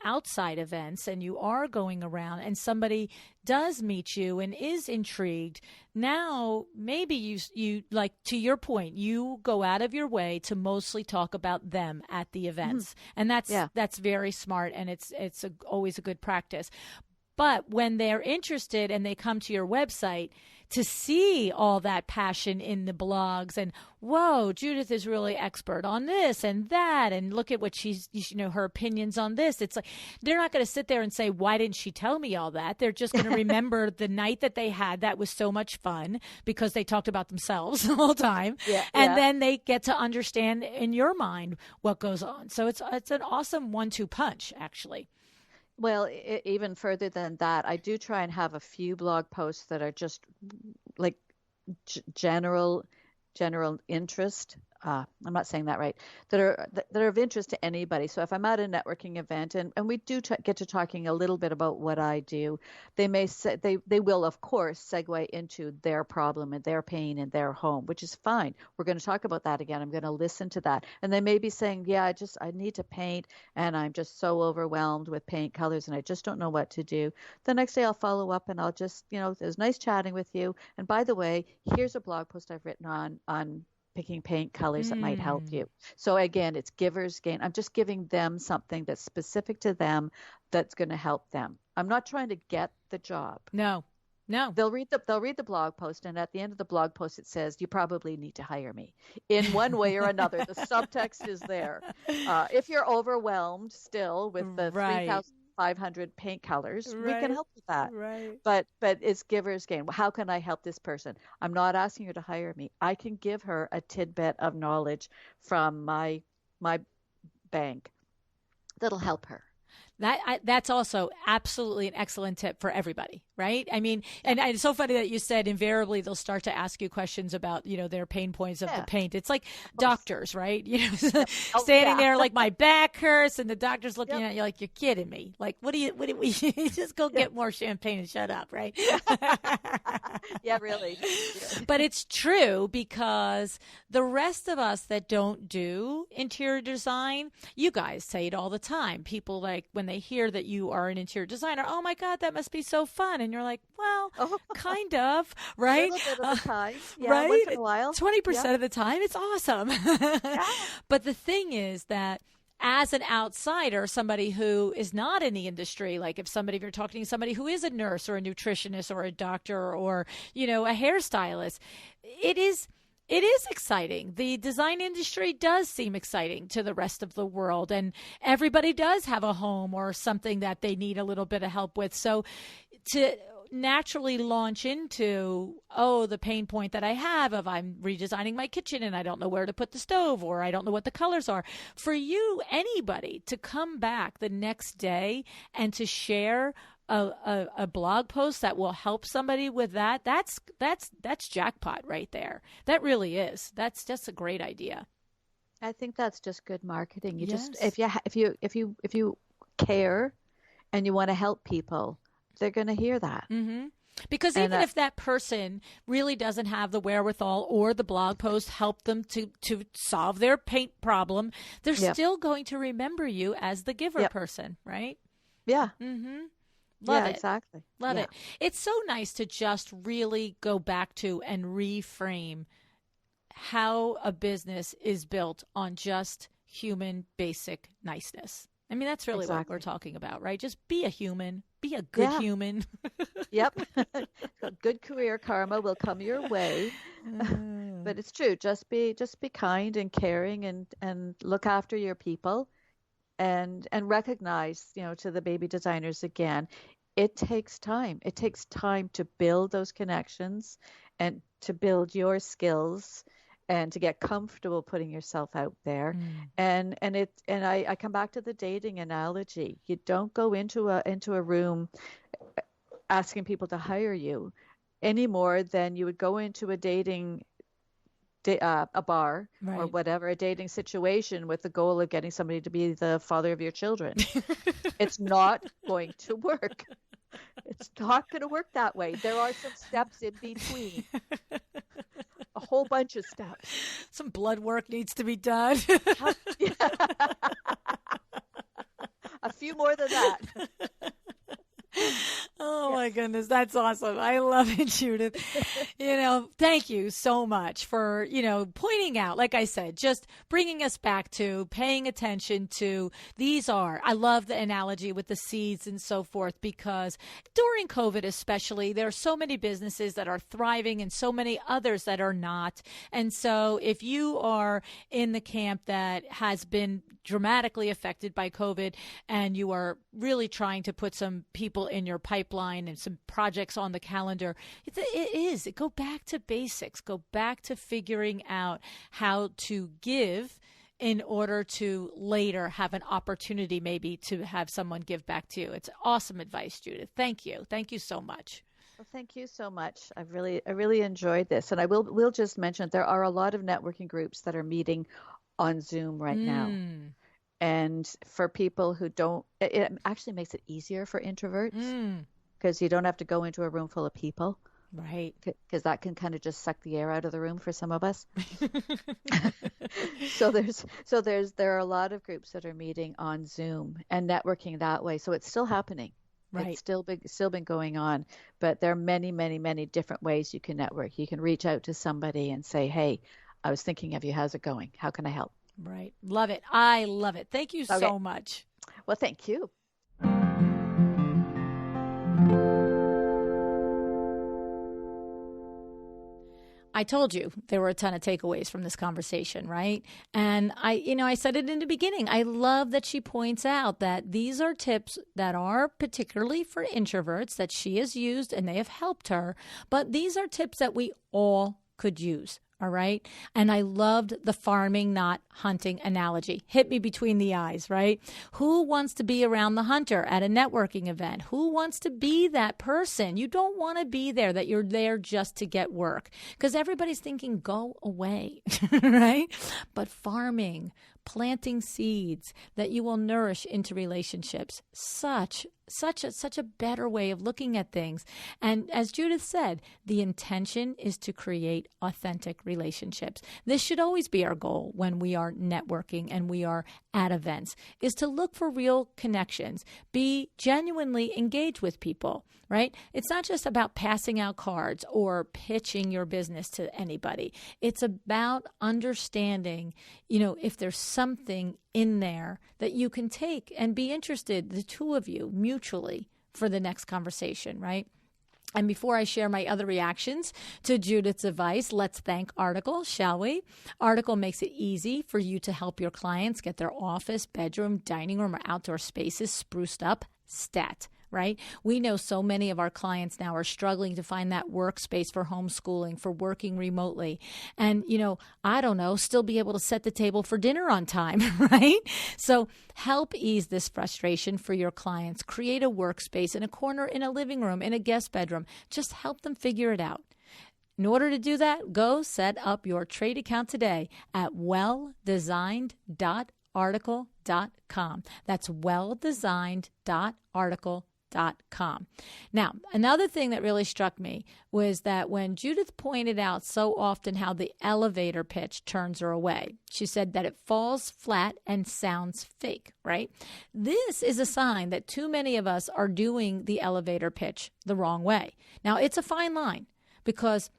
Speaker 1: outside events and you are going around and somebody does meet you and is intrigued, now maybe you like, to your point, you go out of your way to mostly talk about them at the events. And that's very smart, and it's always a good practice. But when they're interested and they come to your website, to see all that passion in the blogs and, whoa, Judith is really expert on this and that, and look at what she's, her opinions on this. It's like, they're not going to sit there and say, why didn't she tell me all that? They're just going to remember the night that they had that was so much fun because they talked about themselves the whole time. And then they get to understand in your mind what goes on. So it's an awesome 1-2 punch, actually.
Speaker 2: Well, even further than that, I do try and have a few blog posts that are just like general interest. I'm not saying that right. That are of interest to anybody. So if I'm at a networking event and we do get to talking a little bit about what I do, they may say they will of course segue into their problem and their pain in their home, which is fine. We're going to talk about that again. I'm going to listen to that, and they may be saying, yeah, I need to paint, and I'm just so overwhelmed with paint colors, and I just don't know what to do. The next day I'll follow up, and I'll just, it was nice chatting with you. And by the way, here's a blog post I've written on picking paint colors that might help you. So again, it's giver's gain. I'm just giving them something that's specific to them that's going to help them. I'm not trying to get the job.
Speaker 1: No.
Speaker 2: They'll read the blog post, and at the end of the blog post it says, you probably need to hire me in one way or another. The subtext is there. If you're overwhelmed still with the 3,500 paint colors, we can help with that.
Speaker 1: Right.
Speaker 2: But it's giver's gain. How can I help this person? I'm not asking her to hire me. I can give her a tidbit of knowledge from my bank that'll help her.
Speaker 1: That's also absolutely an excellent tip for everybody, right? I mean, and it's so funny that you said invariably they'll start to ask you questions about, their pain points of the paint. It's like doctors, right? Standing there like, my back hurts, and the doctor's looking at you like, you're kidding me. Like, what do we just go get more champagne and shut up, right?
Speaker 2: Yeah, really.
Speaker 1: But it's true, because the rest of us that don't do interior design, you guys say it all the time. People, like, when they hear that you are an interior designer, oh my God, that must be so fun. And you're like, well, kind of, right?
Speaker 2: A little bit of the time. Yeah,
Speaker 1: right?
Speaker 2: Once in a while.
Speaker 1: 20% of the time, it's awesome. But the thing is that as an outsider, somebody who is not in the industry, like if you're talking to somebody who is a nurse or a nutritionist or a doctor or, a hairstylist, it is exciting. The design industry does seem exciting to the rest of the world, and everybody does have a home or something that they need a little bit of help with. So to naturally launch into, the pain point that I have of I'm redesigning my kitchen and I don't know where to put the stove, or I don't know what the colors are. For you, anybody to come back the next day and to share a blog post that will help somebody with that's jackpot right there. That really is. That's just a great idea.
Speaker 2: I think that's just good marketing. Just if you care and you want to help people, they're going to hear that.
Speaker 1: Mm-hmm. Because even if that person really doesn't have the wherewithal or the blog post help them to solve their paint problem, they're still going to remember you as the giver person, right?
Speaker 2: Yeah.
Speaker 1: Mm-hmm. Love it.
Speaker 2: Exactly.
Speaker 1: Love it. It's so nice to just really go back to and reframe how a business is built on just human basic niceness. I mean, that's really what we're
Speaker 2: Exactly.
Speaker 1: talking about, right? Just be a human, be a good
Speaker 2: Yeah.
Speaker 1: human.
Speaker 2: Yep. Good career karma will come your way.
Speaker 1: Uh,
Speaker 2: But it's true. Just be kind and caring and look after your people and recognize, to the baby designers again, it takes time. It takes time to build those connections and to build your skills and to get comfortable putting yourself out there.
Speaker 1: mm,
Speaker 2: And I come back to the dating analogy. You don't go into a room asking people to hire you any more than you would go into a bar or
Speaker 1: right.
Speaker 2: whatever, a dating situation with the goal of getting somebody to be the father of your children. It's not going to work. It's not going to work that way. There are some steps in between, a whole bunch of steps.
Speaker 1: Some blood work needs to be done.
Speaker 2: A few more than that.
Speaker 1: Oh my
Speaker 2: Yes.
Speaker 1: goodness, that's awesome. I love it, Judith. Thank you so much for, pointing out, like I said, just bringing us back to paying attention to I love the analogy with the seeds and so forth, because during COVID especially, there are so many businesses that are thriving and so many others that are not. And so if you are in the camp that has been dramatically affected by COVID and you are really trying to put some people in your pipeline and some projects on the calendar, go back to basics, go back to figuring out how to give in order to later have an opportunity maybe to have someone give back to you. It's awesome advice, Judith. Thank you. Thank you so much.
Speaker 2: Well, thank you so much. I really enjoyed this, and I will just mention there are a lot of networking groups that are meeting on Zoom right now.
Speaker 1: Mm,
Speaker 2: And for people who don't, it actually makes it easier for introverts
Speaker 1: mm,
Speaker 2: because you don't have to go into a room full of people,
Speaker 1: right.
Speaker 2: because that can kind of just suck the air out of the room for some of us. So there are a lot of groups that are meeting on Zoom and networking that way. So it's still happening.
Speaker 1: Right.
Speaker 2: It's still been going on, but there are many, many, many different ways you can network. You can reach out to somebody and say, "Hey, I was thinking of you. How's it going? How can I help?"
Speaker 1: Right. Love it. I love it. Thank you
Speaker 2: Okay.
Speaker 1: so much.
Speaker 2: Well, thank you.
Speaker 1: I told you there were a ton of takeaways from this conversation, right? And I said it in the beginning. I love that she points out that these are tips that are particularly for introverts that she has used and they have helped her. But these are tips that we all could use. All right. And I loved the farming, not hunting analogy. Hit me between the eyes, right? Who wants to be around the hunter at a networking event? Who wants to be that person? You don't want to be there, that you're there just to get work, because everybody's thinking, go away, right? But farming, planting seeds that you will nourish into relationships, such a better way of looking at things. And as Judith said, the intention is to create authentic relationships. This should always be our goal when we are networking and we are at events, is to look for real connections, be genuinely engaged with people, right? It's not just about passing out cards or pitching your business to anybody. It's about understanding, if there's something in there that you can take and be interested, the two of you mutually, for the next conversation, right? And before I share my other reactions to Judith's advice, let's thank Article, shall we? Article makes it easy for you to help your clients get their office, bedroom, dining room, or outdoor spaces spruced up stat. Right? We know so many of our clients now are struggling to find that workspace for homeschooling, for working remotely. And, I don't know, still be able to set the table for dinner on time, right? So help ease this frustration for your clients. Create a workspace in a corner, in a living room, in a guest bedroom. Just help them figure it out. In order to do that, go set up your trade account today at welldesigned.article.com. That's welldesigned.article.com. Now, another thing that really struck me was that when Judith pointed out so often how the elevator pitch turns her away, she said that it falls flat and sounds fake, right? This is a sign that too many of us are doing the elevator pitch the wrong way. Now, it's a fine line because,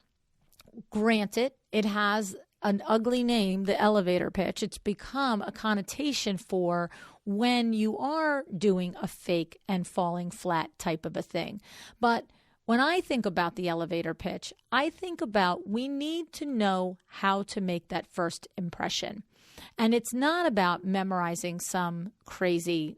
Speaker 1: granted, it has an ugly name, the elevator pitch. It's become a connotation for when you are doing a fake and falling flat type of a thing. But when I think about the elevator pitch, I think about we need to know how to make that first impression. And it's not about memorizing some crazy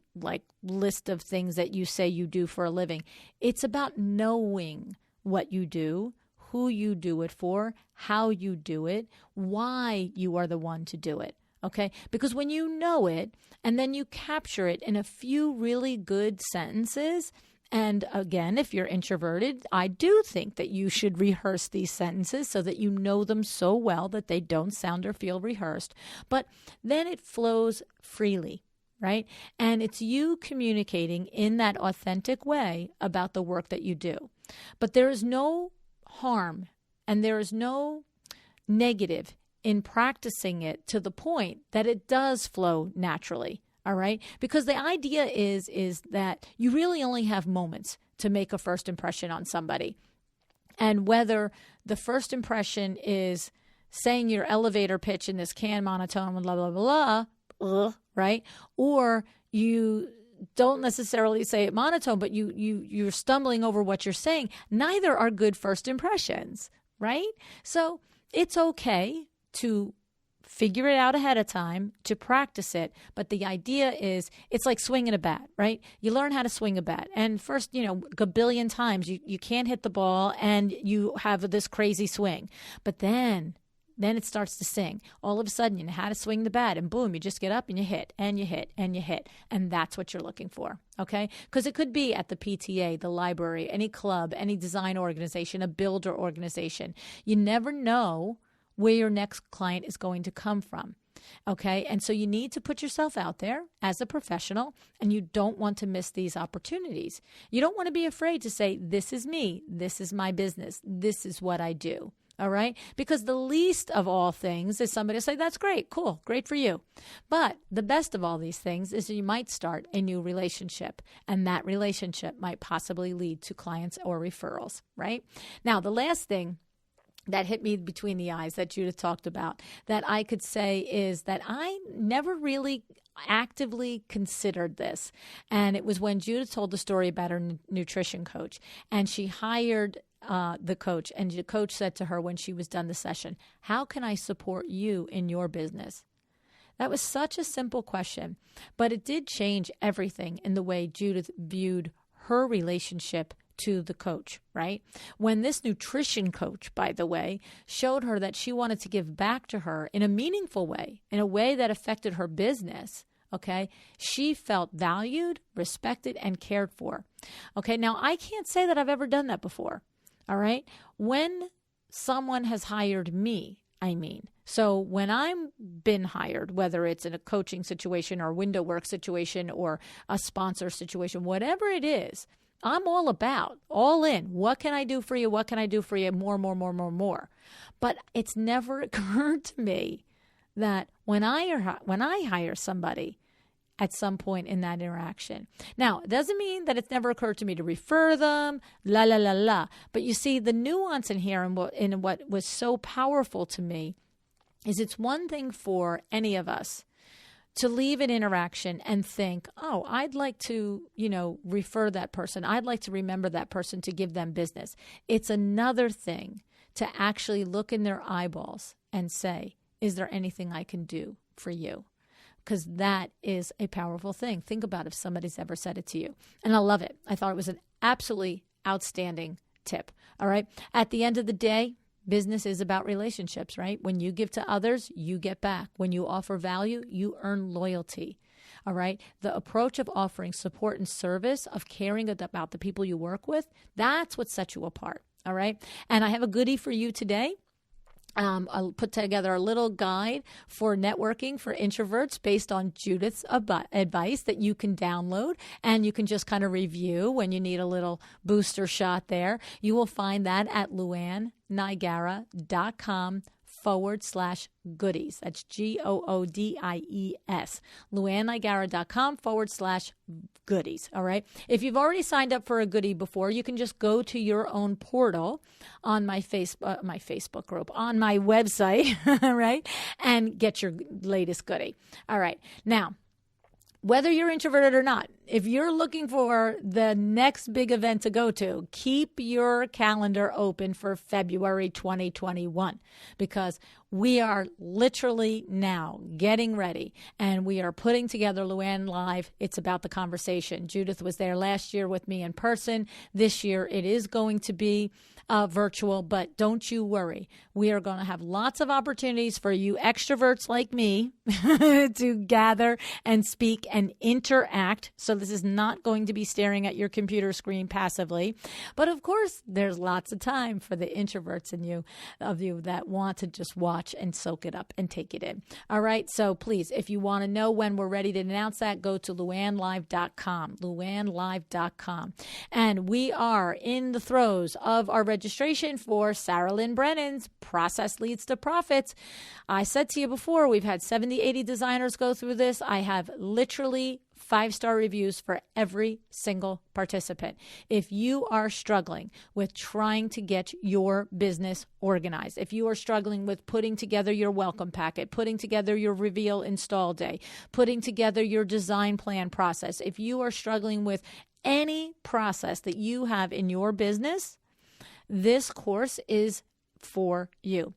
Speaker 1: list of things that you say you do for a living. It's about knowing what you do, who you do it for, how you do it, why you are the one to do it. Okay? Because when you know it and then you capture it in a few really good sentences, and again, if you're introverted, I do think that you should rehearse these sentences so that you know them so well that they don't sound or feel rehearsed. But then it flows freely, right? And it's you communicating in that authentic way about the work that you do. But there is no harm and there is no negative in practicing it to the point that it does flow naturally. All right? Because the idea is that you really only have moments to make a first impression on somebody. And whether the first impression is saying your elevator pitch in this canned monotone, blah, blah, blah, blah, right? Or you don't necessarily say it monotone, but you're stumbling over what you're saying. Neither are good first impressions, right? So it's okay to figure it out ahead of time, to practice it. But the idea is it's like swinging a bat, right? You learn how to swing a bat. And first, a billion times you can't hit the ball and you have this crazy swing. But then it starts to sing. All of a sudden, you know how to swing the bat and boom, you just get up and you hit and you hit and you hit. And that's what you're looking for, okay? Because it could be at the PTA, the library, any club, any design organization, a builder organization. You never know where your next client is going to come from, okay? And so you need to put yourself out there as a professional, and you don't want to miss these opportunities. You don't want to be afraid to say, this is me, this is my business, this is what I do, all right? Because the least of all things is somebody to say, that's great, cool, great for you. But the best of all these things is you might start a new relationship, and that relationship might possibly lead to clients or referrals, right? Now, the last thing that hit me between the eyes that Judith talked about that I could say is that I never really actively considered this. And it was when Judith told the story about her nutrition coach, and she hired the coach, and the coach said to her when she was done the session, how can I support you in your business? That was such a simple question, but it did change everything in the way Judith viewed her relationship to the coach, right? When this nutrition coach, by the way, showed her that she wanted to give back to her in a meaningful way, in a way that affected her business, okay, she felt valued, respected, and cared for. Okay, now I can't say that I've ever done that before, all right? When someone has hired me, so when I'm been hired, whether it's in a coaching situation or a window work situation or a sponsor situation, whatever it is, I'm all about, all in. What can I do for you? What can I do for you? More. But it's never occurred to me that when I hire somebody at some point in that interaction. Now, it doesn't mean that it's never occurred to me to refer them, But you see, the nuance in here and what was so powerful to me is it's one thing for any of us to leave an interaction and think, oh, I'd like to, refer that person. I'd like to remember that person to give them business. It's another thing to actually look in their eyeballs and say, is there anything I can do for you? Because that is a powerful thing. Think about if somebody's ever said it to you. And I love it. I thought it was an absolutely outstanding tip. All right. At the end of the day, business is about relationships, right? When you give to others, you get back. When you offer value, you earn loyalty. All right. The approach of offering support and service, of caring about the people you work with, that's what sets you apart. All right. And I have a goodie for you today. I'll put together a little guide for networking for introverts based on Judith's advice that you can download, and you can just kind of review when you need a little booster shot there. You will find that at luannigara.com luanneniagara.com/goodies. That's GOODIES. luanneniagara.com/goodies. All right. If you've already signed up for a goodie before, you can just go to your own portal on my Facebook group, on my website, right, and get your latest goodie. All right. Now, whether you're introverted or not, if you're looking for the next big event to go to, keep your calendar open for February 2021, because we are literally now getting ready and we are putting together Luann Live. It's about the conversation. Judith was there last year with me in person. This year it is going to be virtual, but don't you worry. We are going to have lots of opportunities for you extroverts like me to gather and speak and interact. So this is not going to be staring at your computer screen passively. But of course, there's lots of time for the introverts in you that want to just watch and soak it up and take it in. All right. So please, if you want to know when we're ready to announce that, go to luannlive.com, luannlive.com. And we are in the throes of our registration for Sarah Lynn Brennan's Process Leads to Profits. I said to you before, we've had 70, 80 designers go through this. I have literally 5-star reviews for every single participant. If you are struggling with trying to get your business organized, if you are struggling with putting together your welcome packet, putting together your reveal install day, putting together your design plan process, if you are struggling with any process that you have in your business, this course is for you.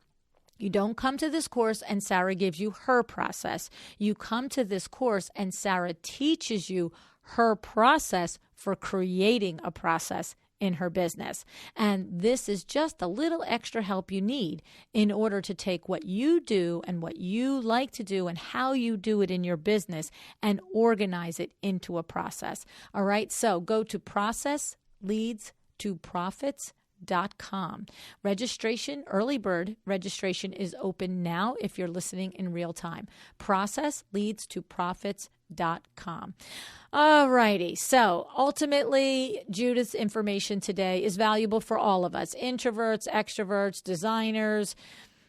Speaker 1: You don't come to this course and Sarah gives you her process. You come to this course and Sarah teaches you her process for creating a process in her business. And this is just a little extra help you need in order to take what you do and what you like to do and how you do it in your business and organize it into a process. All right. So go to processleadstoprofits.com. Registration, early bird registration is open now if you're listening in real time. Processleadstoprofits.com. All righty. So ultimately, Judith's information today is valuable for all of us, introverts, extroverts, designers,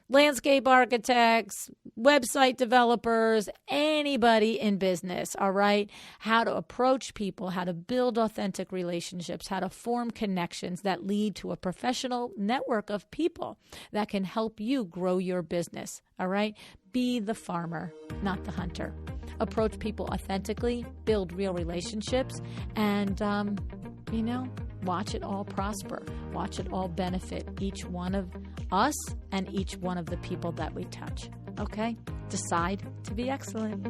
Speaker 1: landscape architects, website developers, anybody in business, all right? How to approach people, how to build authentic relationships, how to form connections that lead to a professional network of people that can help you grow your business, all right? Be the farmer, not the hunter. Approach people authentically, build real relationships, and, watch it all prosper. Watch it all benefit each one of us and each one of the people that we touch. Okay? Decide to be excellent.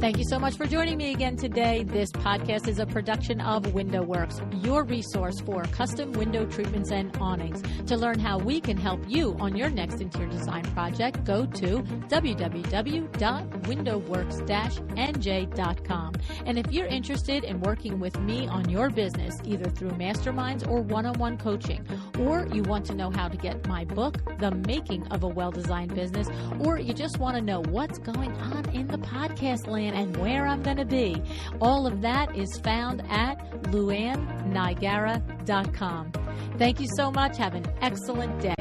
Speaker 1: Thank you so much for joining me again today. This podcast is a production of WindowWorks, your resource for custom window treatments and awnings. To learn how we can help you on your next interior design project, go to www.windowworks-nj.com. And if you're interested in working with me on your business, either through masterminds or one-on-one coaching, or you want to know how to get my book, The Making of a Well-Designed Business, or you just want to know what's going on in the podcast land and where I'm going to be, all of that is found at luanneniagara.com. Thank you so much. Have an excellent day.